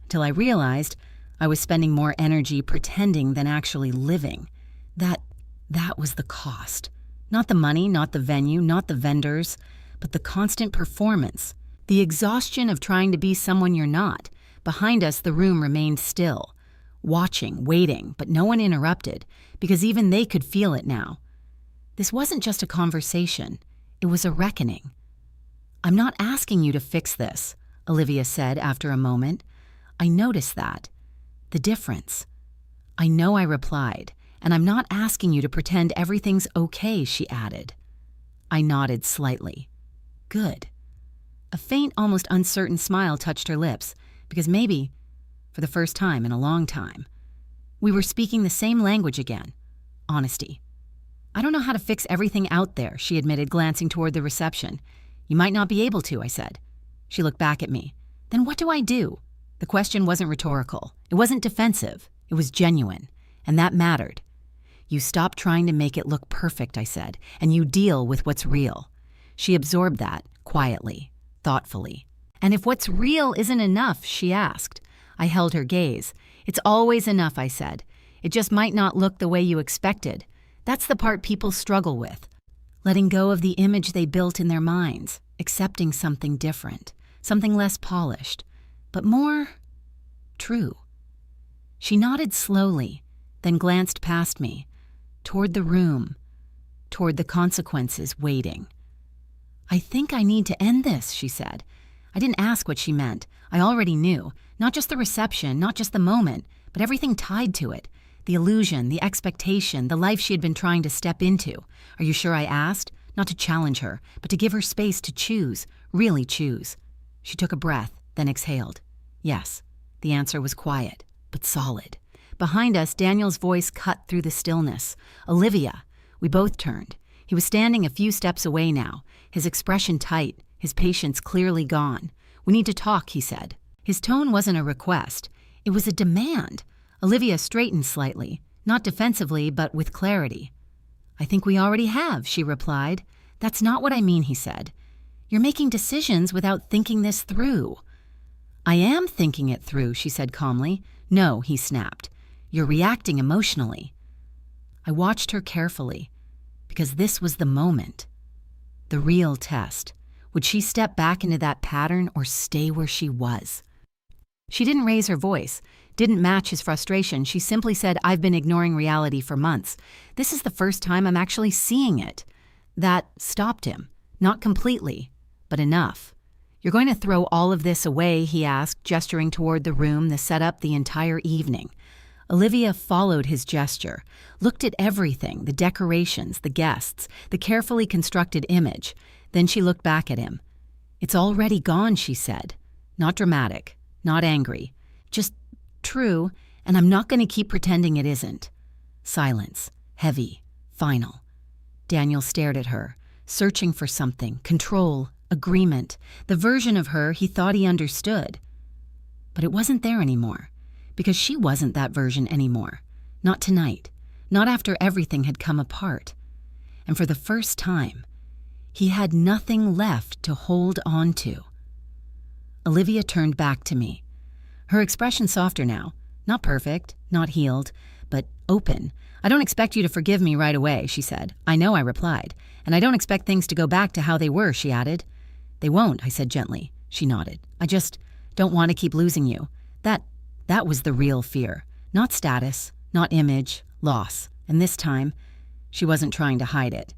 till I realized I was spending more energy pretending than actually living. That was the cost. Not the money, not the venue, not the vendors, but the constant performance. The exhaustion of trying to be someone you're not. Behind us, the room remained still, watching, waiting, but no one interrupted, because even they could feel it now. This wasn't just a conversation. It was a reckoning. I'm not asking you to fix this, Olivia said after a moment. I noticed that. The difference. I know, I replied, and I'm not asking you to pretend everything's okay, she added. I nodded slightly. Good. A faint, almost uncertain smile touched her lips, because maybe, for the first time in a long time, we were speaking the same language again. Honesty. I don't know how to fix everything out there, she admitted, glancing toward the reception. You might not be able to, I said. She looked back at me. Then what do I do? The question wasn't rhetorical. It wasn't defensive. It was genuine. And that mattered. You stop trying to make it look perfect, I said, and you deal with what's real. She absorbed that, quietly, thoughtfully. And if what's real isn't enough, she asked. I held her gaze. It's always enough, I said. It just might not look the way you expected. That's the part people struggle with. Letting go of the image they built in their minds, accepting something different, something less polished, but more true. She nodded slowly, then glanced past me, toward the room, toward the consequences waiting. I think I need to end this, she said. I didn't ask what she meant. I already knew, not just the reception, not just the moment, but everything tied to it. The illusion, the expectation, the life she had been trying to step into. Are you sure I asked? Not to challenge her, but to give her space to choose, really choose. She took a breath, then exhaled. Yes, the answer was quiet, but solid. Behind us, Daniel's voice cut through the stillness. Olivia. We both turned. He was standing a few steps away now, his expression tight, his patience clearly gone. We need to talk, he said. His tone wasn't a request. It was a demand. Olivia straightened slightly, not defensively, but with clarity. I think we already have, she replied. That's not what I mean, he said. You're making decisions without thinking this through. I am thinking it through, she said calmly. No, he snapped. You're reacting emotionally. I watched her carefully, because this was the moment. The real test. Would she step back into that pattern or stay where she was? She didn't raise her voice, didn't match his frustration. She simply said, I've been ignoring reality for months. This is the first time I'm actually seeing it. That stopped him. Not completely, but enough. "You're going to throw all of this away?" he asked, gesturing toward the room that set up the entire evening. Olivia followed his gesture, looked at everything, the decorations, the guests, the carefully constructed image. Then she looked back at him. "It's already gone," she said. Not dramatic, not angry. Just true, and I'm not going to keep pretending it isn't. Silence, heavy, final. Daniel stared at her, searching for something, control, agreement, the version of her he thought he understood. But it wasn't there anymore, because she wasn't that version anymore. Not tonight, not after everything had come apart. And for the first time, he had nothing left to hold on to. Olivia turned back to me. Her expression softer now, not perfect, not healed, but open. "I don't expect you to forgive me right away," she said. "I know," I replied. "And I don't expect things to go back to how they were," she added. "They won't," I said gently. She nodded. "I just don't want to keep losing you." That was the real fear. Not status, not image, loss. And this time, she wasn't trying to hide it.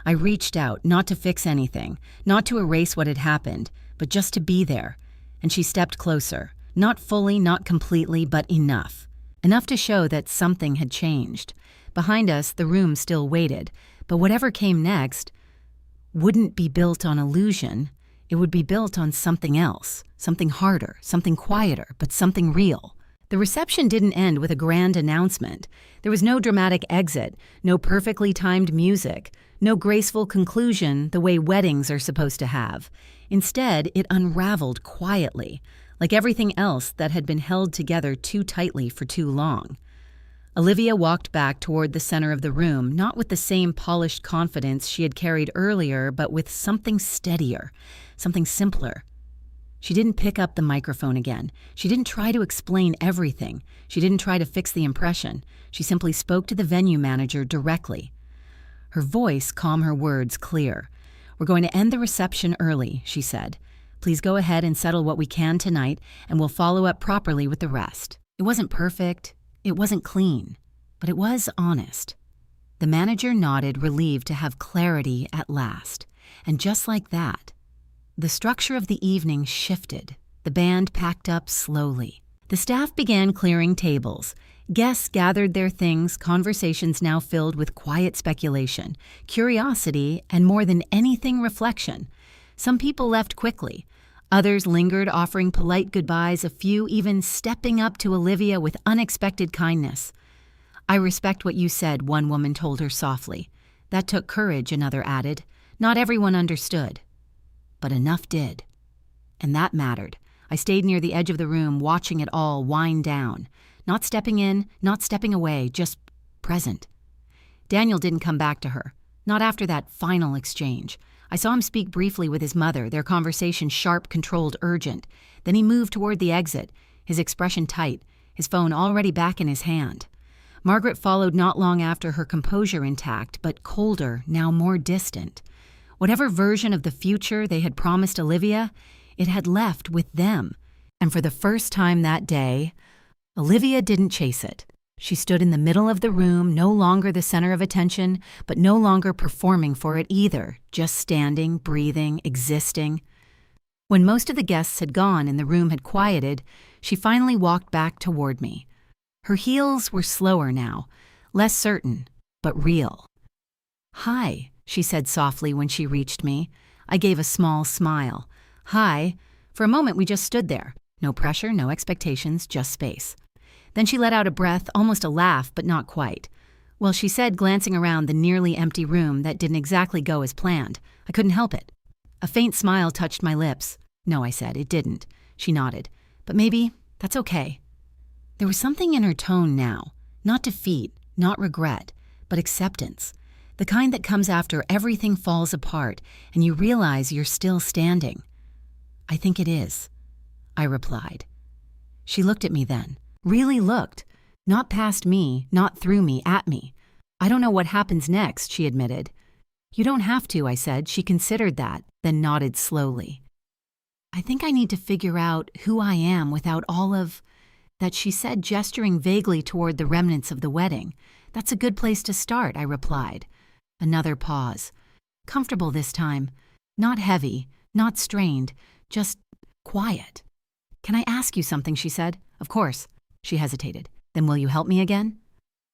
I reached out, not to fix anything, not to erase what had happened, but just to be there. And she stepped closer. Not fully, not completely, but enough. Enough to show that something had changed. Behind us, the room still waited, but whatever came next wouldn't be built on illusion. It would be built on something else, something harder, something quieter, but something real. The reception didn't end with a grand announcement. There was no dramatic exit, no perfectly timed music, no graceful conclusion the way weddings are supposed to have. Instead, it unraveled quietly, like everything else that had been held together too tightly for too long. Olivia walked back toward the center of the room, not with the same polished confidence she had carried earlier, but with something steadier, something simpler. She didn't pick up the microphone again. She didn't try to explain everything. She didn't try to fix the impression. She simply spoke to the venue manager directly. Her voice calm, her words clear. "We're going to end the reception early," she said. "Please go ahead and settle what we can tonight, and we'll follow up properly with the rest." It wasn't perfect. It wasn't clean, but it was honest. The manager nodded, relieved to have clarity at last. And just like that, the structure of the evening shifted. The band packed up slowly. The staff began clearing tables. Guests gathered their things, conversations now filled with quiet speculation, curiosity, and more than anything, reflection. Some people left quickly. Others lingered, offering polite goodbyes, a few even stepping up to Olivia with unexpected kindness. "I respect what you said," one woman told her softly. "That took courage," another added. "Not everyone understood, but enough did." And that mattered. I stayed near the edge of the room, watching it all wind down. Not stepping in, not stepping away, just present. Daniel didn't come back to her. Not after that final exchange. I saw him speak briefly with his mother, their conversation sharp, controlled, urgent. Then he moved toward the exit, his expression tight, his phone already back in his hand. Margaret followed not long after, her composure intact, but colder, now more distant. Whatever version of the future they had promised Olivia, it had left with them. And for the first time that day, Olivia didn't chase it. She stood in the middle of the room, no longer the center of attention, but no longer performing for it either, just standing, breathing, existing. When most of the guests had gone and the room had quieted, she finally walked back toward me. Her heels were slower now, less certain, but real. "Hi," she said softly when she reached me. I gave a small smile. "Hi." For a moment we just stood there. No pressure, no expectations, just space. Then she let out a breath, almost a laugh, but not quite. "Well," she said, glancing around the nearly empty room that didn't exactly go as planned. I couldn't help it. A faint smile touched my lips. "No," I said, "it didn't." She nodded. "But maybe that's okay." There was something in her tone now. Not defeat, not regret, but acceptance. The kind that comes after everything falls apart and you realize you're still standing. "I think it is," I replied. She looked at me then. Really looked. Not past me, not through me, at me. "I don't know what happens next," she admitted. "You don't have to," I said. She considered that, then nodded slowly. "I think I need to figure out who I am without all of that," she said, gesturing vaguely toward the remnants of the wedding. "That's a good place to start," I replied. Another pause. comfortable this time. Not heavy, not strained, just quiet. "Can I ask you something?" she said. "Of course." She hesitated. "Then will you help me again?"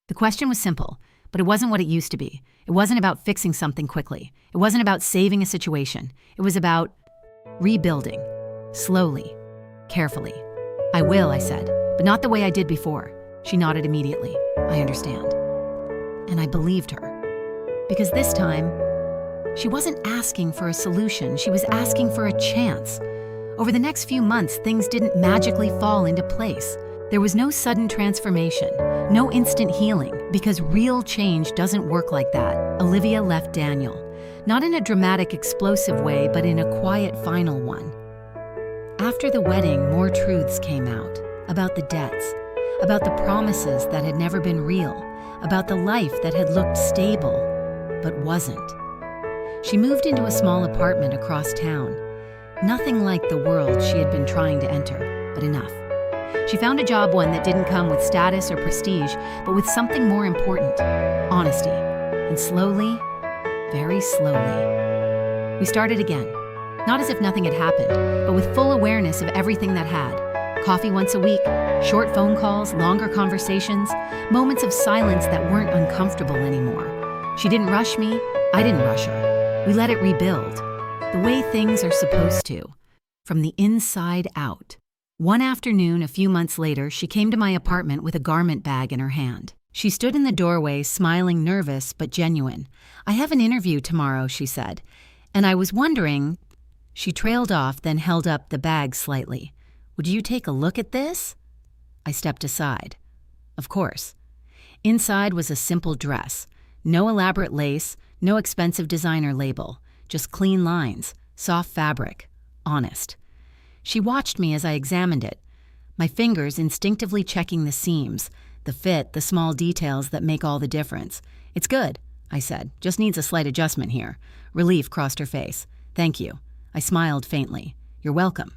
The question was simple, but it wasn't what it used to be. It wasn't about fixing something quickly. It wasn't about saving a situation. It was about rebuilding, slowly, carefully. "I will," I said, "but not the way I did before." She nodded immediately. "I understand." And I believed her. Because this time, she wasn't asking for a solution. She was asking for a chance. Over the next few months, things didn't magically fall into place. There was no sudden transformation, no instant healing, because real change doesn't work like that. Olivia left Daniel, not in a dramatic, explosive way, but in a quiet, final one. After the wedding, more truths came out about the debts, about the promises that had never been real, about the life that had looked stable, but wasn't. She moved into a small apartment across town. Nothing like the world she had been trying to enter, but enough. She found a job, one that didn't come with status or prestige, but with something more important: honesty. And slowly, very slowly, we started again. Not as if nothing had happened, but with full awareness of everything that had. Coffee once a week, short phone calls, longer conversations, moments of silence that weren't uncomfortable anymore. She didn't rush me, I didn't rush her. We let it rebuild, the way things are supposed to, from the inside out. One afternoon, a few months later, she came to my apartment with a garment bag in her hand. She stood in the doorway, smiling, nervous but genuine. "I have an interview tomorrow," she said, "and I was wondering—" She trailed off, then held up the bag slightly. "Would you take a look at this?" I stepped aside. Of course. Inside was a simple dress. No elaborate lace, no expensive designer label. Just clean lines, soft fabric, honest. She watched me as I examined it, my fingers instinctively checking the seams, the fit, the small details that make all the difference. "It's good," I said. "Just needs a slight adjustment here." Relief crossed her face. "Thank you." I smiled faintly. "You're welcome."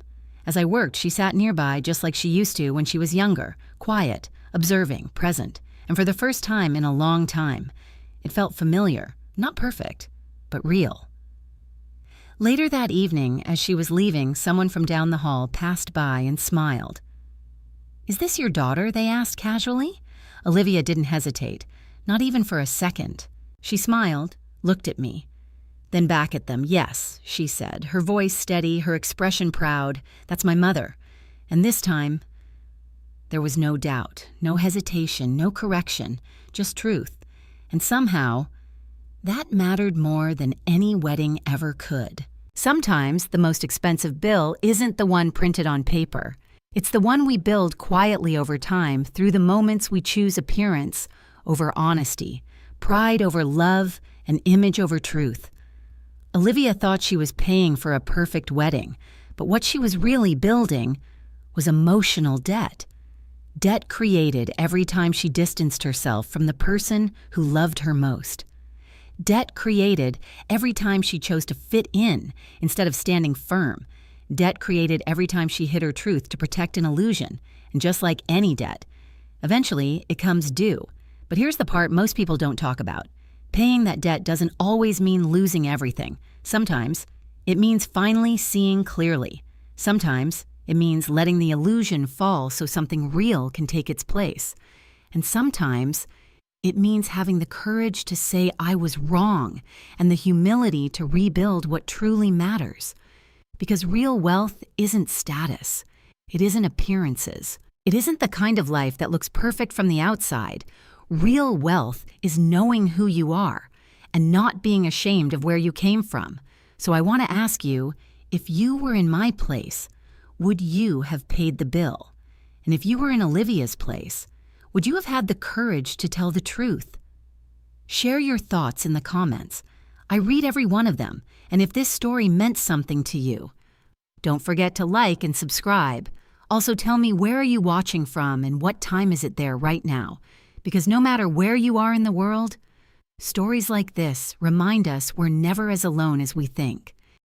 As I worked, she sat nearby just like she used to when she was younger, quiet, observing, present, and for the first time in a long time. It felt familiar, not perfect, but real. Later that evening, as she was leaving, someone from down the hall passed by and smiled. "Is this your daughter?" they asked casually. Olivia didn't hesitate, not even for a second. She smiled, looked at me, then back at them. "Yes," she said, her voice steady, her expression proud. "That's my mother." And this time, there was no doubt, no hesitation, no correction, just truth. And somehow, that mattered more than any wedding ever could. Sometimes the most expensive bill isn't the one printed on paper. It's the one we build quietly over time through the moments we choose appearance over honesty, pride over love, and image over truth. Olivia thought she was paying for a perfect wedding, but what she was really building was emotional debt. Debt created every time she distanced herself from the person who loved her most. Debt created every time she chose to fit in instead of standing firm. Debt created every time she hid her truth to protect an illusion. And just like any debt, eventually it comes due. But here's the part most people don't talk about. Paying that debt doesn't always mean losing everything. Sometimes it means finally seeing clearly. Sometimes it means letting the illusion fall so something real can take its place. And sometimes it means having the courage to say I was wrong and the humility to rebuild what truly matters. Because real wealth isn't status. It isn't appearances. It isn't the kind of life that looks perfect from the outside. Real wealth is knowing who you are and not being ashamed of where you came from. So I want to ask you, if you were in my place, would you have paid the bill? And if you were in Olivia's place, would you have had the courage to tell the truth? Share your thoughts in the comments. I read every one of them, and if this story meant something to you, don't forget to like and subscribe. Also tell me, where are you watching from and what time is it there right now? Because no matter where you are in the world, stories like this remind us we're never as alone as we think.